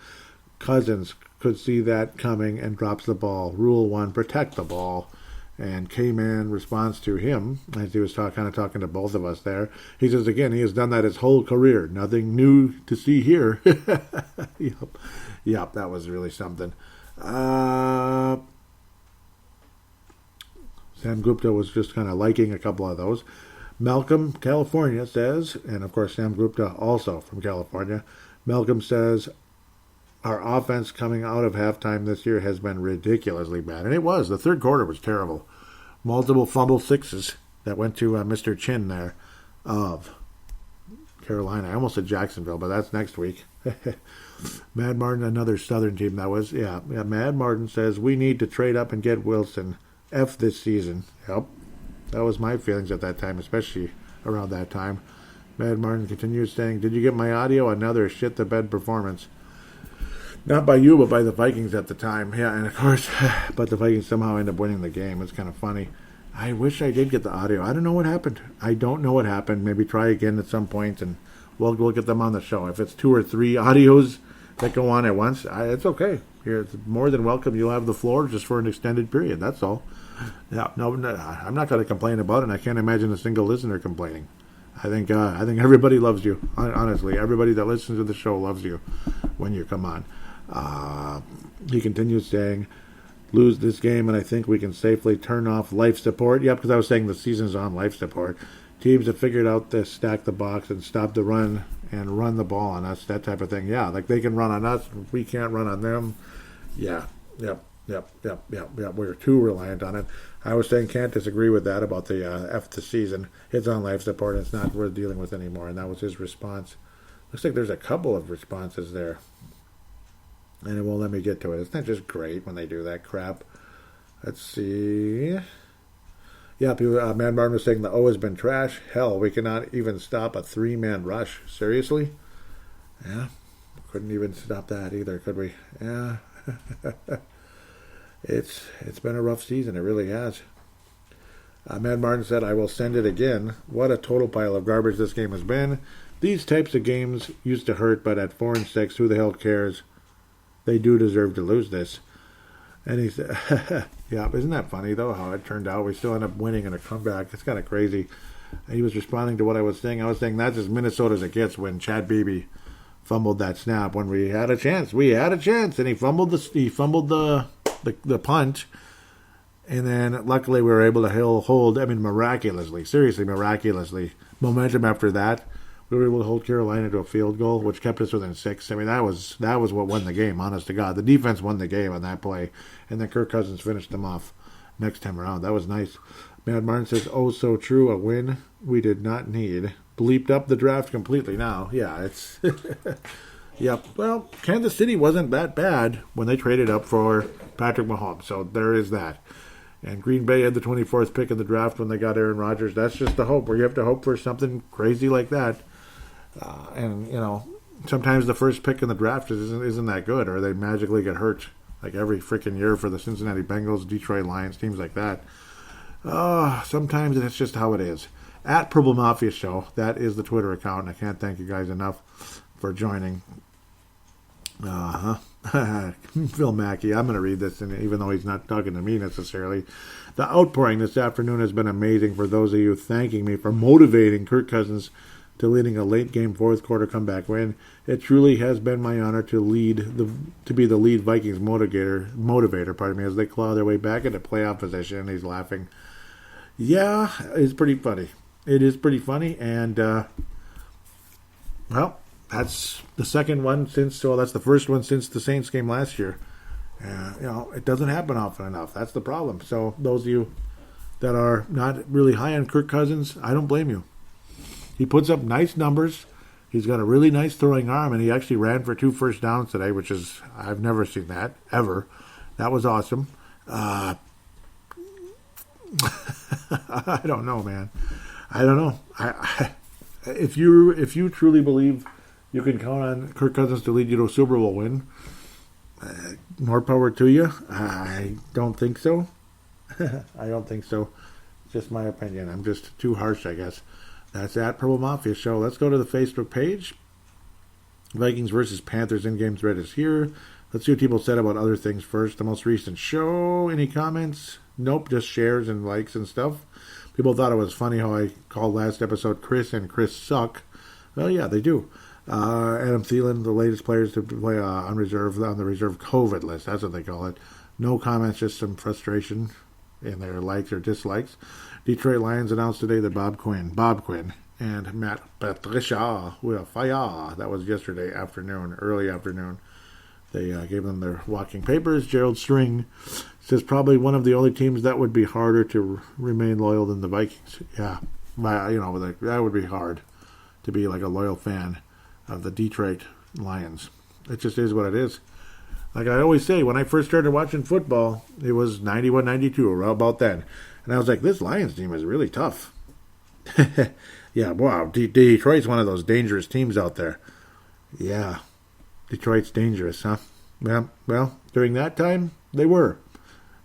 Cousins could see that coming and drops the ball. Rule 1, protect the ball. And K-Man responds to him, as he was kind of talking to both of us there. He says, again, he has done that his whole career. Nothing new to see here. Yep, that was really something. Sam Gupta was just kind of liking a couple of those. Malcolm, California, says, and of course Sam Gupta also from California, Malcolm says, our offense coming out of halftime this year has been ridiculously bad. And it was. The third quarter was terrible. Multiple fumble sixes that went to Mr. Chin there of Carolina. I almost said Jacksonville, but that's next week. Mad Martin, another Southern team that was. Yeah, Mad Martin says, we need to trade up and get Wilson. F this season. Yep. That was my feelings at that time, especially around that time. Mad Martin continues saying, did you get my audio? Another shit-the-bed performance. Not by you, but by the Vikings at the time. Yeah, and of course, but the Vikings somehow end up winning the game. It's kind of funny. I wish I did get the audio. I don't know what happened. Maybe try again at some point, and we'll get them on the show. If it's 2 or 3 audios that go on at once, it's okay. It's more than welcome. You'll have the floor just for an extended period. That's all. Yeah, no, I'm not going to complain about it. And I can't imagine a single listener complaining. I think everybody loves you. Honestly, everybody that listens to the show loves you when you come on. He continues saying, lose this game, and I think we can safely turn off life support. Yep, because I was saying the season's on life support. Teams have figured out to stack the box and stop the run and run the ball on us, that type of thing. Yeah, like they can run on us, we can't run on them. Yeah, yep. We're too reliant on it. I was saying, can't disagree with that about the F the season. It's on life support and it's not worth dealing with anymore. And that was his response. Looks like there's a couple of responses there. And it won't let me get to it. It's not just great when they do that crap. Let's see. Yeah, people, Man Martin was saying the O has been trash. Hell, we cannot even stop a 3-man rush. Seriously? Yeah. Couldn't even stop that either, could we? Yeah. It's been a rough season. It really has. Mad Martin said, I will send it again. What a total pile of garbage this game has been. These types of games used to hurt, but at 4-6, who the hell cares? They do deserve to lose this. And he said, yeah, isn't that funny, though, how it turned out? We still end up winning in a comeback. It's kind of crazy. And he was responding to what I was saying. I was saying that's as Minnesota as it gets when Chad Beebe fumbled that snap when we had a chance. We had a chance, and he fumbled the punt, and then luckily we were able to hold. I mean, miraculously, seriously, miraculously, momentum after that, we were able to hold Carolina to a field goal, which kept us within 6. I mean, that was what won the game. Honest to God, the defense won the game on that play, and then Kirk Cousins finished them off next time around. That was nice. Mad Martin says, "Oh, so true. A win we did not need." Bleeped up the draft completely now. Yeah, it's... Yep. Well, Kansas City wasn't that bad when they traded up for Patrick Mahomes, so there is that. And Green Bay had the 24th pick in the draft when they got Aaron Rodgers. That's just the hope, where you have to hope for something crazy like that. And, you know, sometimes the first pick in the draft isn't that good, or they magically get hurt, like every freaking year for the Cincinnati Bengals, Detroit Lions, teams like that. Sometimes it's just how it is. At Purple Mafia Show, that is the Twitter account, and I can't thank you guys enough for joining. Phil Mackey, I'm going to read this, and even though he's not talking to me necessarily. The outpouring this afternoon has been amazing for those of you thanking me for motivating Kirk Cousins to leading a late-game fourth-quarter comeback win. It truly has been my honor to be the lead Vikings motivator, as they claw their way back into playoff position. And he's laughing. Yeah, it's pretty funny. It is pretty funny, and well, that's the second one that's the first one since the Saints game last year. You know, it doesn't happen often enough. That's the problem. So those of you that are not really high on Kirk Cousins, I don't blame you. He puts up nice numbers. He's got a really nice throwing arm, and he actually ran for 2 first downs today, which is, I've never seen that, ever. That was awesome. I don't know, man. I don't know. If you truly believe you can count on Kirk Cousins to lead you to a Super Bowl win, more power to you. I don't think so. I don't think so. Just my opinion. I'm just too harsh, I guess. That's at Purple Mafia Show. Let's go to the Facebook page. Vikings versus Panthers in-game thread is here. Let's see what people said about other things first. The most recent show. Any comments? Nope, just shares and likes and stuff. People thought it was funny how I called last episode Chris and Chris suck. Well, yeah, they do. Adam Thielen, the latest players to play on the reserve COVID list. That's what they call it. No comments, just some frustration in their likes or dislikes. Detroit Lions announced today that Bob Quinn, and Matt Patricia will fire. That was yesterday afternoon, early afternoon. They gave them their walking papers. Gerald String says probably one of the only teams that would be harder to remain loyal than the Vikings. Yeah, that would be hard to be like a loyal fan of the Detroit Lions. It just is what it is. Like I always say, when I first started watching football, it was 91, 92, around about then. And I was like, this Lions team is really tough. Yeah, wow, Detroit's one of those dangerous teams out there. Yeah, Detroit's dangerous, huh? Yeah, well, during that time, they were.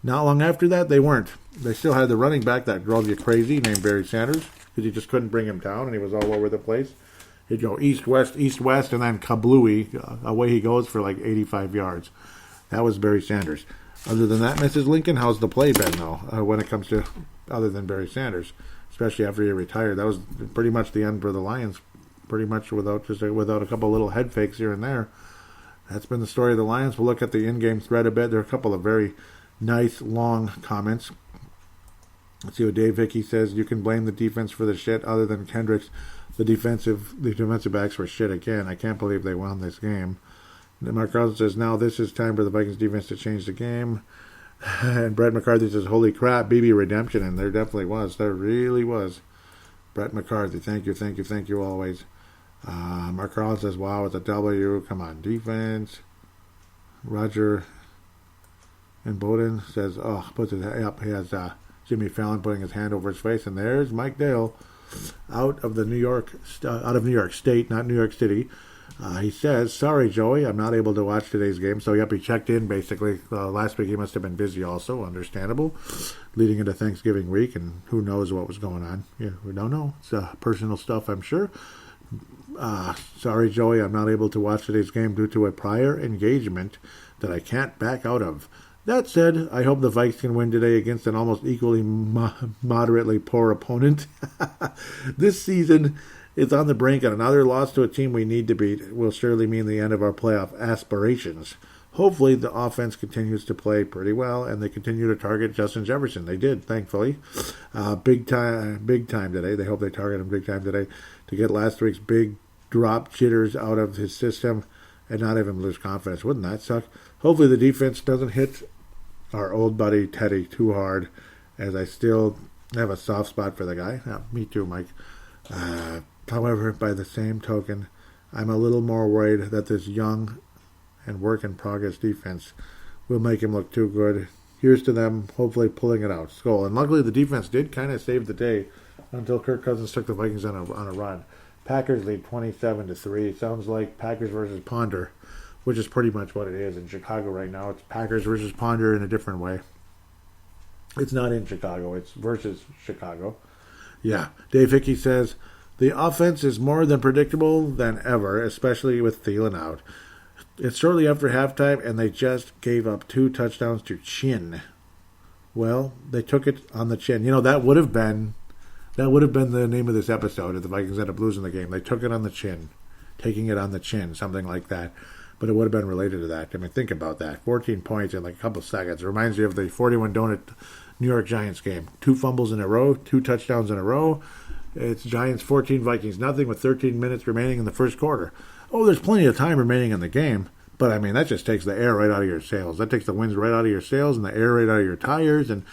Not long after that, they weren't. They still had the running back that drove you crazy named Barry Sanders, because you just couldn't bring him down, and he was all over the place. He'd go east-west, and then kablooey, away he goes for like 85 yards. That was Barry Sanders. Other than that, Mrs. Lincoln, how's the play been, though, when it comes to other than Barry Sanders, especially after he retired? That was pretty much the end for the Lions, pretty much without a couple little head fakes here and there. That's been the story of the Lions. We'll look at the in-game thread a bit. There are a couple of very nice, long comments. Let's see what Dave Hickey says. You can blame the defense for the shit other than Kendrick's The defensive backs were shit again. I can't believe they won this game. Mark Carlson says, now this is time for the Vikings defense to change the game. And Brett McCarthy says, holy crap, Beebe redemption. And there definitely was. There really was. Brett McCarthy, thank you always. Mark Carlson says, wow, it's a W. Come on, defense. Roger and Bowden says, puts it up. He has Jimmy Fallon putting his hand over his face. And there's Mike Dale out of New York State, not New York City. He says, sorry, Joey, I'm not able to watch today's game. So, he checked in, basically. Last week he must have been busy also, understandable, leading into Thanksgiving week, and who knows what was going on. Yeah, we don't know. It's personal stuff, I'm sure. Sorry, Joey, I'm not able to watch today's game due to a prior engagement that I can't back out of. That said, I hope the Vikes can win today against an almost equally moderately poor opponent. This season is on the brink, and another loss to a team we need to beat will surely mean the end of our playoff aspirations. Hopefully, the offense continues to play pretty well, and they continue to target Justin Jefferson. They did, thankfully. Big time today. They hope they target him big time today to get last week's big drop jitters out of his system and not have him lose confidence. Wouldn't that suck? Hopefully, the defense doesn't hit our old buddy Teddy too hard, as I still have a soft spot for the guy. Yeah, me too, Mike. However, by the same token, I'm a little more worried that this young and work-in-progress defense will make him look too good. Here's to them, hopefully pulling it out. Skull. And luckily, the defense did kind of save the day until Kirk Cousins took the Vikings on a run. Packers lead 27-3. Sounds like Packers versus Ponder, which is pretty much what it is in Chicago right now. It's Packers versus Ponder in a different way. It's not in Chicago. It's versus Chicago. Yeah. Dave Hickey says, the offense is more than predictable than ever, especially with Thielen out. It's shortly after halftime, and they just gave up 2 touchdowns to Chin. Well, they took it on the chin. That would have been the name of this episode if the Vikings ended up losing the game. They took it on the chin. Taking it on the chin, something like that. But it would have been related to that. I mean, think about that. 14 points in like a couple seconds. It reminds you of the 41 donut New York Giants game. 2 fumbles in a row, 2 touchdowns in a row. It's Giants 14, Vikings nothing with 13 minutes remaining in the first quarter. Oh, there's plenty of time remaining in the game. But, I mean, that just takes the air right out of your sails. That takes the winds right out of your sails and the air right out of your tires and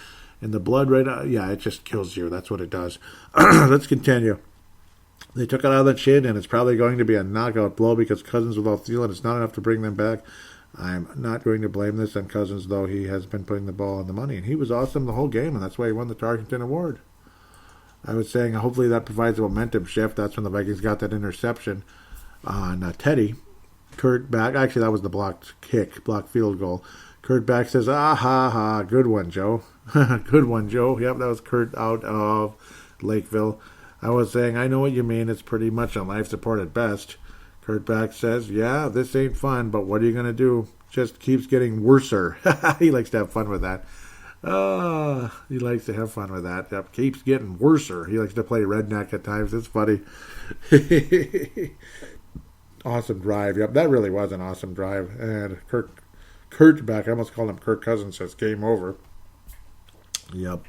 the blood right out. Yeah, it just kills you. That's what it does. Let's continue. They took it out of the chin, and it's probably going to be a knockout blow because Cousins without Thielen, it's not enough to bring them back. I'm not going to blame this on Cousins, though he has been putting the ball on the money. And he was awesome the whole game, and that's why he won the Tarkenton Award. I was saying hopefully that provides a momentum shift. That's when the Vikings got that interception on Teddy. Kurt back. Actually, that was the blocked field goal. Kurt back says, good one, Joe. Good one, Joe. Yep, that was Kurt out of Lakeville. I was saying, I know what you mean. It's pretty much on life support at best. Kurt back says, yeah, this ain't fun, but what are you going to do? Just keeps getting worser. He likes to have fun with that. He likes to have fun with that. Yep, keeps getting worser. He likes to play redneck at times. It's funny. Awesome drive. Yep, that really was an awesome drive. And Kurt back, I almost called him Kirk Cousins, says game over. Yep,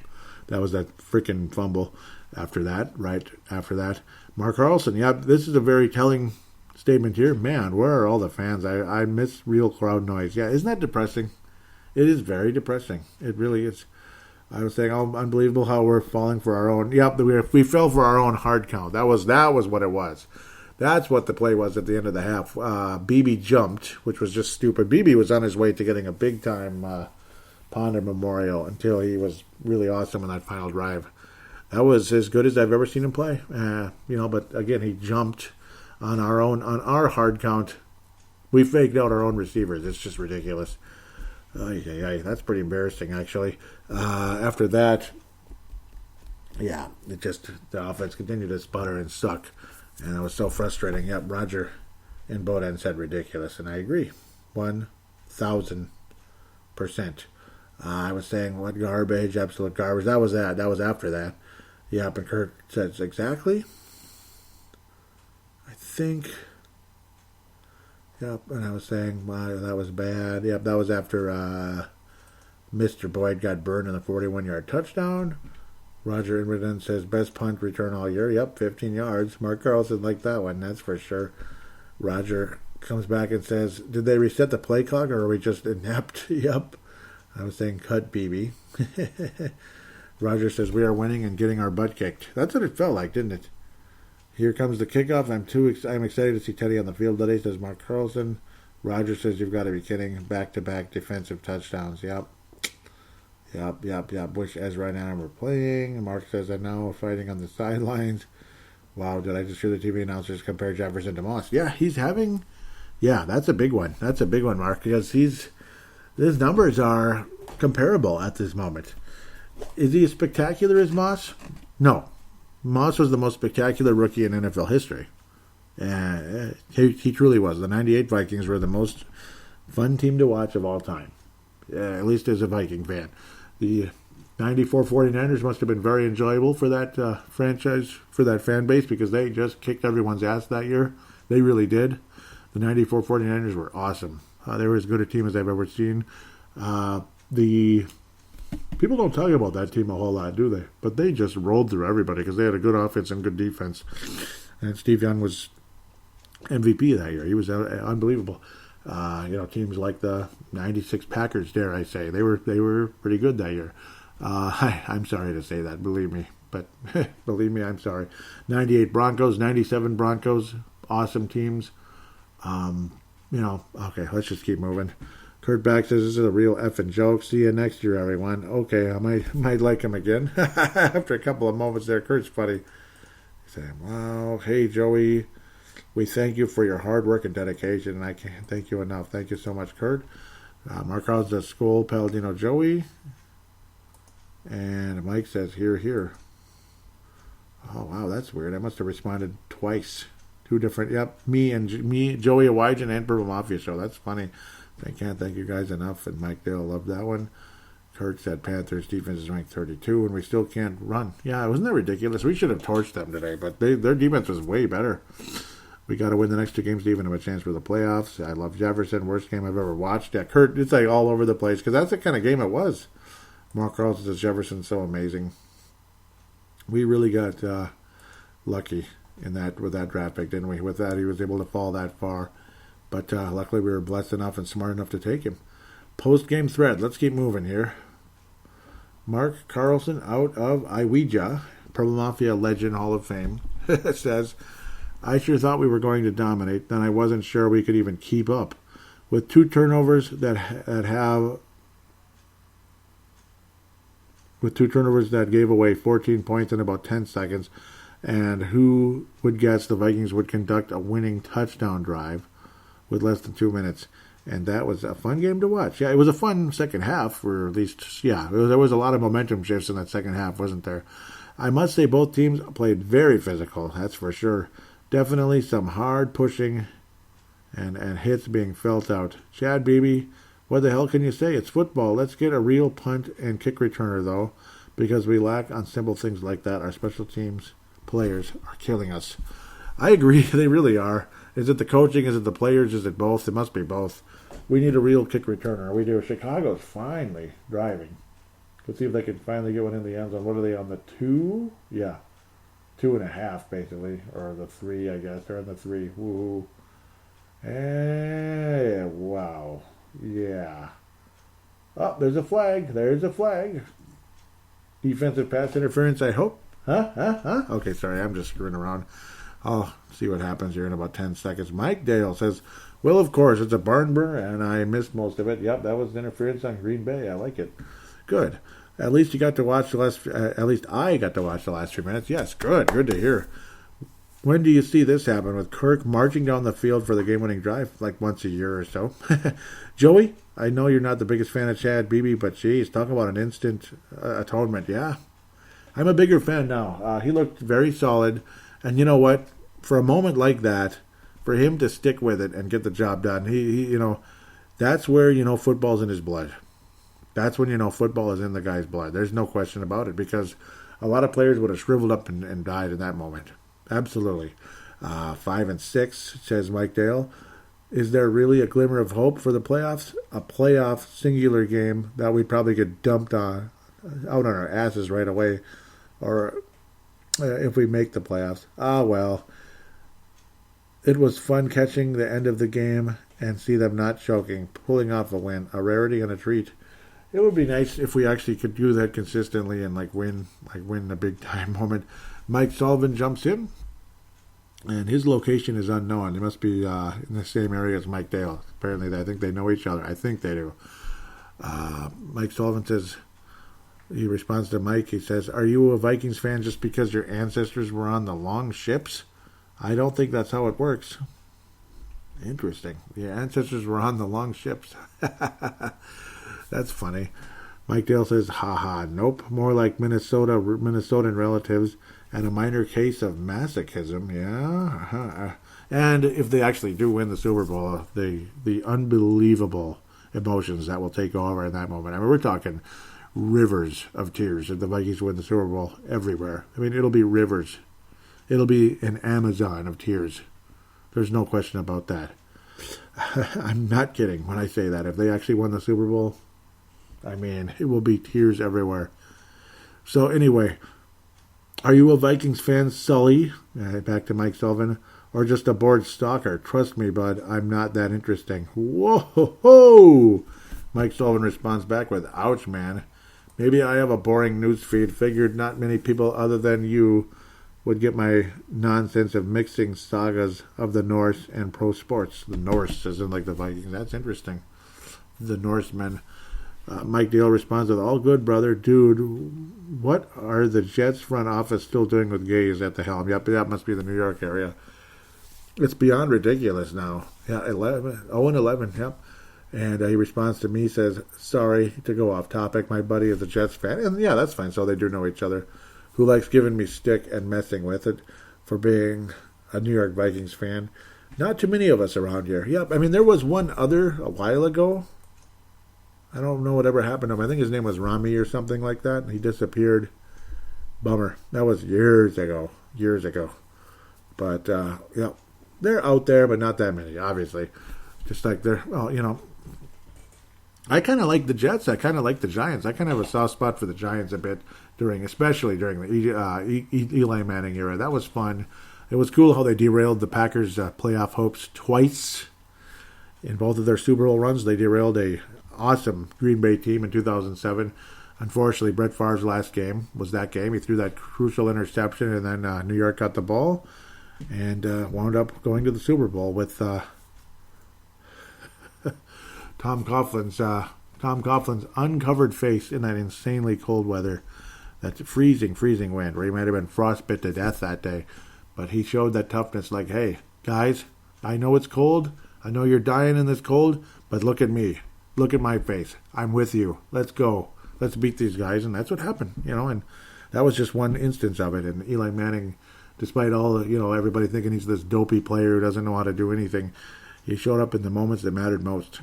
that was that freaking fumble after that, right after that. Mark Carlson, yep, this is a very telling statement here. Man, where are all the fans? I miss real crowd noise. Yeah, isn't that depressing? It is very depressing. It really is. I was saying, unbelievable how we're falling for our own. Yep, we fell for our own hard count. That was what it was. That's what the play was at the end of the half. Beebe jumped, which was just stupid. Beebe was on his way to getting a big-time Ponder Memorial until he was really awesome in that final drive. That was as good as I've ever seen him play. But again, he jumped on our hard count. We faked out our own receivers. It's just ridiculous. That's pretty embarrassing, actually. After that, the offense continued to sputter and suck. And it was so frustrating. Yep, Roger and Bowden said ridiculous, and I agree. 1,000%. I was saying, what garbage, absolute garbage. That was that. That was after that. Yep, and Kurt says, exactly. I think. Yep, and I was saying, wow, that was bad. Yep, that was after Mr. Boyd got burned in the 41-yard touchdown. Roger Inverden says, best punt return all year. Yep, 15 yards. Mark Carlson liked that one, that's for sure. Roger comes back and says, did they reset the play clock or are we just inept? Yep. I was saying cut Beebe. Roger says, we are winning and getting our butt kicked. That's what it felt like, didn't it? Here comes the kickoff. I'm excited to see Teddy on the field today, says Mark Carlson. Roger says, you've got to be kidding. Back-to-back defensive touchdowns. Yep. Bush, Ezra, and Adam were playing. Mark says, I know, fighting on the sidelines. Wow, did I just hear the TV announcers compare Jefferson to Moss? Yeah, he's having... Yeah, that's a big one. That's a big one, Mark, because his numbers are comparable at this moment. Is he as spectacular as Moss? No. Moss was the most spectacular rookie in NFL history. He truly was. The 98 Vikings were the most fun team to watch of all time, at least as a Viking fan. The 94 49ers must have been very enjoyable for that franchise, for that fan base, because they just kicked everyone's ass that year. They really did. The 94 49ers were awesome. They were as good a team as I've ever seen. The people don't tell you about that team a whole lot, do they? But they just rolled through everybody because they had a good offense and good defense. And Steve Young was MVP that year. He was unbelievable. Teams like the 96 Packers, dare I say, they were pretty good that year. I'm sorry to say that, believe me. But believe me, I'm sorry. 98 Broncos, 97 Broncos, awesome teams. Okay, let's just keep moving. Kurt Back says, this is a real effing joke. See you next year, everyone. Okay, I might like him again. After a couple of moments there, Kurt's funny. He's saying, wow, hey, Joey, we thank you for your hard work and dedication, and I can't thank you enough. Thank you so much, Kurt. Mark Howell's at school, Paladino Joey. And Mike says, here. Oh, wow, that's weird. I must have responded twice. Two different, me, Joey Awajan, and Purple Mafia Show. That's funny. I can't thank you guys enough. And Mike Dale loved that one. Kurt said Panthers defense is ranked 32, and we still can't run. Yeah, wasn't that ridiculous? We should have torched them today, but their defense was way better. We got to win the next two games to even have a chance for the playoffs. I love Jefferson. Worst game I've ever watched. Yeah, Kurt, it's like all over the place because that's the kind of game it was. Mark Carlson says Jefferson's so amazing. We really got lucky with that draft pick, didn't we? With that, he was able to fall that far. But luckily we were blessed enough and smart enough to take him. Post-game thread. Let's keep moving here. Mark Carlson out of Iweja, Purple Mafia Legend Hall of Fame, says, I sure thought we were going to dominate, then I wasn't sure we could even keep up. With two turnovers that gave away 14 points in about 10 seconds, and who would guess the Vikings would conduct a winning touchdown drive with less than 2 minutes. And that was a fun game to watch. Yeah, it was a fun second half, or at least, there was a lot of momentum shifts in that second half, wasn't there? I must say both teams played very physical, that's for sure. Definitely some hard pushing and hits being felt out. Chad Beebe, what the hell can you say? It's football. Let's get a real punt and kick returner, though, because we lack on simple things like that. Our special teams players are killing us. I agree, they really are. Is it the coaching? Is it the players? Is it both? It must be both. We need a real kick returner. We do. Chicago's finally driving. Let's see if they can finally get one in the end zone. What are they on the 2? Yeah. 2.5, basically. Or the 3, I guess. They're on the 3. Woo. Hey, wow. Yeah. Oh, there's a flag. There's a flag. Defensive pass interference, I hope. Huh? Okay, sorry. I'm just screwing around. I'll see what happens here in about 10 seconds. Mike Dale says, well, of course, it's a barn burner, and I missed most of it. Yep, that was interference on Green Bay. I like it. Good. At least you got to watch the last. At least I got to watch the last 3 minutes. Yes, good. Good to hear. When do you see this happen with Kirk marching down the field for the game-winning drive? Like once a year or so. Joey, I know you're not the biggest fan of Chad Beebe, but geez, talk about an instant atonement. Yeah, I'm a bigger fan now. He looked very solid, and you know what? For a moment like that, for him to stick with it and get the job done, he that's where football's in his blood. That's when football is in the guy's blood. There's no question about it, because a lot of players would have shriveled up and died in that moment. Absolutely. 5-6, says Mike Dale. Is there really a glimmer of hope for the playoffs? A playoff singular game that we'd probably get dumped out on our asses right away. or if we make the playoffs. Well, it was fun catching the end of the game and see them not choking, pulling off a win, a rarity and a treat. It would be nice if we actually could do that consistently and win a big time moment. Mike Sullivan jumps in, and his location is unknown. He must be in the same area as Mike Dale. Apparently, I think they know each other. I think they do. Mike Sullivan says, he responds to Mike, he says, "Are you a Vikings fan just because your ancestors were on the long ships? I don't think that's how it works." Interesting. Your ancestors were on the long ships. That's funny. Mike Dale says, "Ha, nope. More like Minnesotan relatives and a minor case of masochism." Yeah. And if they actually do win the Super Bowl, the unbelievable emotions that will take over in that moment. I mean, we're talking rivers of tears if the Vikings win the Super Bowl everywhere. I mean, it'll be rivers. It'll be an Amazon of tears. There's no question about that. I'm not kidding when I say that. If they actually won the Super Bowl, I mean, it will be tears everywhere. So anyway, are you a Vikings fan, Sully? Back to Mike Sullivan. Or just a bored stalker? Trust me, bud, I'm not that interesting. Whoa! Mike Sullivan responds back with, "Ouch, man. Maybe I have a boring news feed. Figured not many people other than you would get my nonsense of mixing sagas of the Norse and pro sports." The Norse isn't like the Vikings. That's interesting. The Norsemen. Mike Dale responds with, "All good, brother. Dude, what are the Jets front office still doing with gays at the helm?" Yep, that must be the New York area. It's beyond ridiculous now. Yeah, 0-11, yep. And he responds to me, says, "Sorry to go off topic. My buddy is a Jets fan." And yeah, that's fine. So they do know each other. "Who likes giving me stick and messing with it for being a New York Vikings fan. Not too many of us around here." Yep, I mean, there was one other a while ago. I don't know whatever happened to him. I think his name was Rami or something like that. He disappeared. Bummer. That was years ago. But, yeah, they're out there, but not that many, obviously. Just like they're, well, you know, I kind of like the Jets. I kind of like the Giants. I kind of have a soft spot for the Giants a bit, especially during the Eli Manning era. That was fun. It was cool how they derailed the Packers' playoff hopes twice. In both of their Super Bowl runs, they derailed a awesome Green Bay team in 2007. Unfortunately, Brett Favre's last game was that game. He threw that crucial interception, and then New York got the ball and wound up going to the Super Bowl with Tom Coughlin's uncovered face in that insanely cold weather. That's freezing wind, where he might have been frostbit to death that day. But he showed that toughness, like, "Hey, guys, I know it's cold. I know you're dying in this cold, but look at me. Look at my face. I'm with you. Let's go. Let's beat these guys." And that's what happened, you know. And that was just one instance of it. And Eli Manning, despite all the, you know, everybody thinking he's this dopey player who doesn't know how to do anything, he showed up in the moments that mattered most.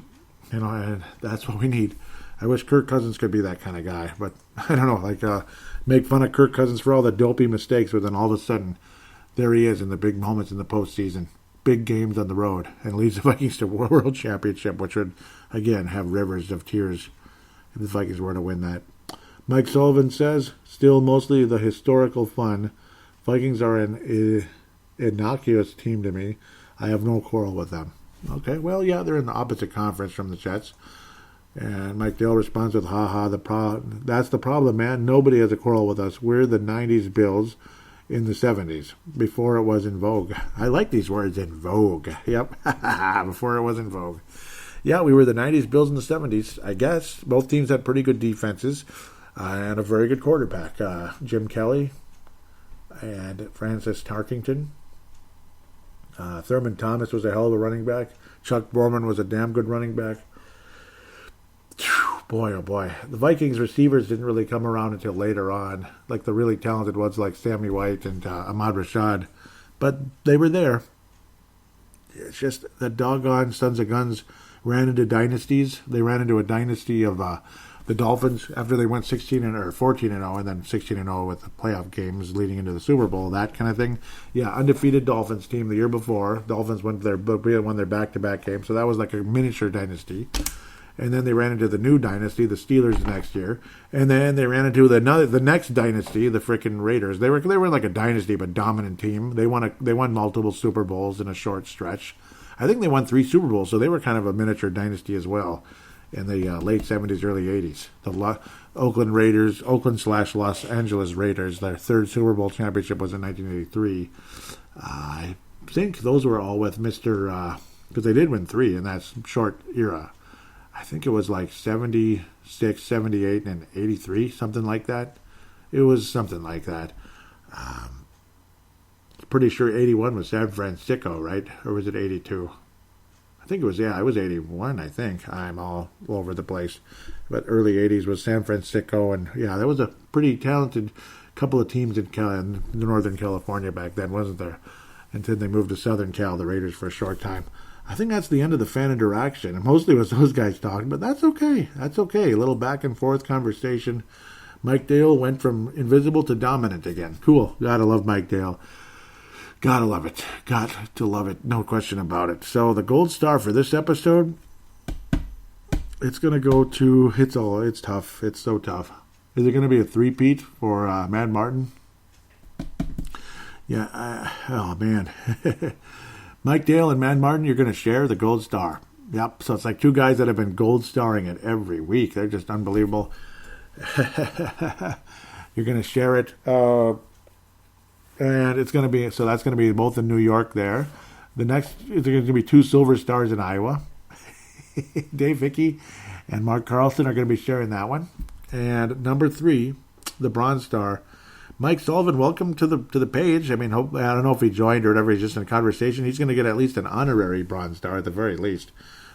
You know, and that's what we need. I wish Kirk Cousins could be that kind of guy, but I don't know, make fun of Kirk Cousins for all the dopey mistakes, but then all of a sudden, there he is in the big moments in the postseason, big games on the road, and leads the Vikings to World Championship, which would, again, have rivers of tears if the Vikings were to win that. Mike Sullivan says, "Still mostly the historical fun. Vikings are an innocuous team to me. I have no quarrel with them." Okay, well, yeah, they're in the opposite conference from the Jets. And Mike Dale responds with, "Ha, that's the problem, man. Nobody has a quarrel with us. We're the 90s Bills in the 70s, before it was in vogue." I like these words, in vogue. Yep, before it was in vogue. Yeah, we were the 90s Bills in the 70s, I guess. Both teams had pretty good defenses and a very good quarterback. Jim Kelly and Francis Tarkington. Thurman Thomas was a hell of a running back. Chuck Borman was a damn good running back. Boy, oh boy. The Vikings receivers didn't really come around until later on, like the really talented ones like Sammy White and Ahmad Rashad. But they were there. It's just the doggone Sons of Guns ran into dynasties. They ran into a dynasty of the Dolphins after they went 14-0, and then 16-0 with the playoff games leading into the Super Bowl, that kind of thing. Yeah, undefeated Dolphins team the year before. Dolphins won their back-to-back games, so that was like a miniature dynasty. And then they ran into the new dynasty, the Steelers, the next year. And then they ran into the next dynasty, the frickin' Raiders. They were like a dynasty, but dominant team. They won multiple Super Bowls in a short stretch. I think they won 3 Super Bowls, so they were kind of a miniature dynasty as well in the late 70s, early 80s. The Oakland Raiders, Oakland/Los Angeles Raiders, their 3rd Super Bowl championship was in 1983. I think those were all with Mr. Because they did win 3 in that short era. I think it was like 76, 78, and 83, something like that. It was something like that. Pretty sure 81 was San Francisco, right? Or was it 82? I think it was 81, I think. I'm all over the place. But early 80s was San Francisco, and yeah, there was a pretty talented couple of teams in Northern California back then, wasn't there? Until they moved to Southern Cal, the Raiders, for a short time. I think that's the end of the fan interaction. And mostly it was those guys talking, but that's okay. That's okay. A little back and forth conversation. Mike Dale went from invisible to dominant again. Cool. Gotta love Mike Dale. Gotta love it. Got to love it. No question about it. So the gold star for this episode, it's going to go to, it's tough. It's so tough. Is it going to be a three-peat for Mad Martin? Yeah. Oh, man. Mike Dale and Mad Martin, you're going to share the gold star. Yep. So it's like 2 guys that have been gold starring it every week. They're just unbelievable. You're going to share it. And it's going to be, so that's going to be both in New York there. The next, there's going to be 2 silver stars in Iowa. Dave Hickey and Mark Carlson are going to be sharing that one. And number 3, the bronze star, Mike Sullivan, welcome to the page. I mean, I don't know if he joined or whatever. He's just in a conversation. He's going to get at least an honorary bronze star at the very least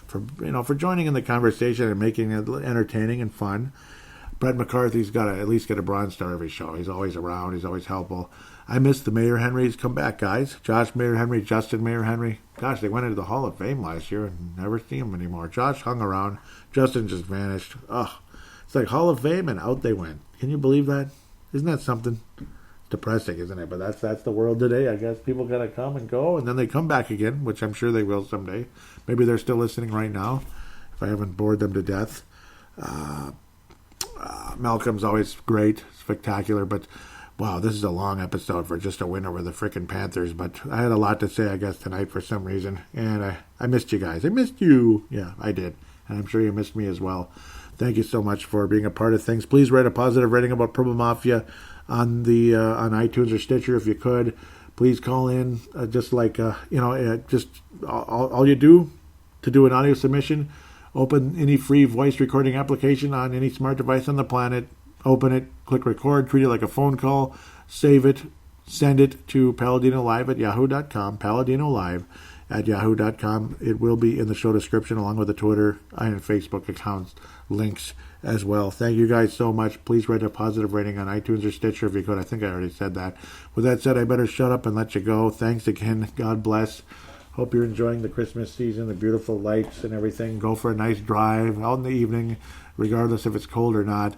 for joining in the conversation and making it entertaining and fun. Brett McCarthy's got to at least get a bronze star every show. He's always around. He's always helpful. I miss the Mayor Henrys. Come back, guys. Josh Mayor Henry, Justin Mayor Henry. Gosh, they went into the Hall of Fame last year and never see them anymore. Josh hung around. Justin just vanished. Ugh. It's like Hall of Fame and out they went. Can you believe that? Isn't that something? Depressing, isn't it? But that's the world today. I guess people gotta come and go, and then they come back again, which I'm sure they will someday. Maybe they're still listening right now, if I haven't bored them to death. Malcolm's always great, spectacular, but wow, this is a long episode for just a win over the frickin' Panthers. But I had a lot to say, I guess, tonight for some reason, and I missed you guys. I missed you. Yeah, I did, and I'm sure you missed me as well. Thank you so much for being a part of things. Please write a positive rating about Purple Mafia on the on iTunes or Stitcher if you could. Please call in, just like just all you do to do an audio submission. Open any free voice recording application on any smart device on the planet. Open it, click record, treat it like a phone call, save it, send it to paladinolive@yahoo.com. Paladinolive@yahoo.com. It will be in the show description along with the Twitter and Facebook accounts links as well. Thank you guys so much. Please write a positive rating on iTunes or Stitcher if you could. I think I already said that. With that said, I better shut up and let you go. Thanks again. God bless. Hope you're enjoying the Christmas season, the beautiful lights and everything. Go for a nice drive out in the evening, regardless if it's cold or not.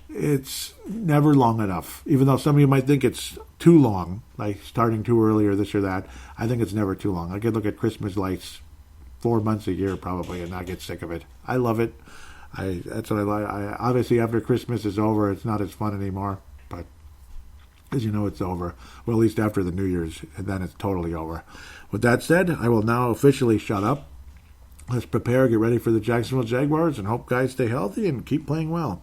It's never long enough. Even though some of you might think it's too long, like starting too early or this or that, I think it's never too long. I could look at Christmas lights 4 months a year probably and not get sick of it. I love it. That's what I like. Obviously, after Christmas is over, it's not as fun anymore. But as you know, it's over. Well, at least after the New Year's, and then it's totally over. With that said, I will now officially shut up. Let's prepare, get ready for the Jacksonville Jaguars, and hope guys stay healthy and keep playing well.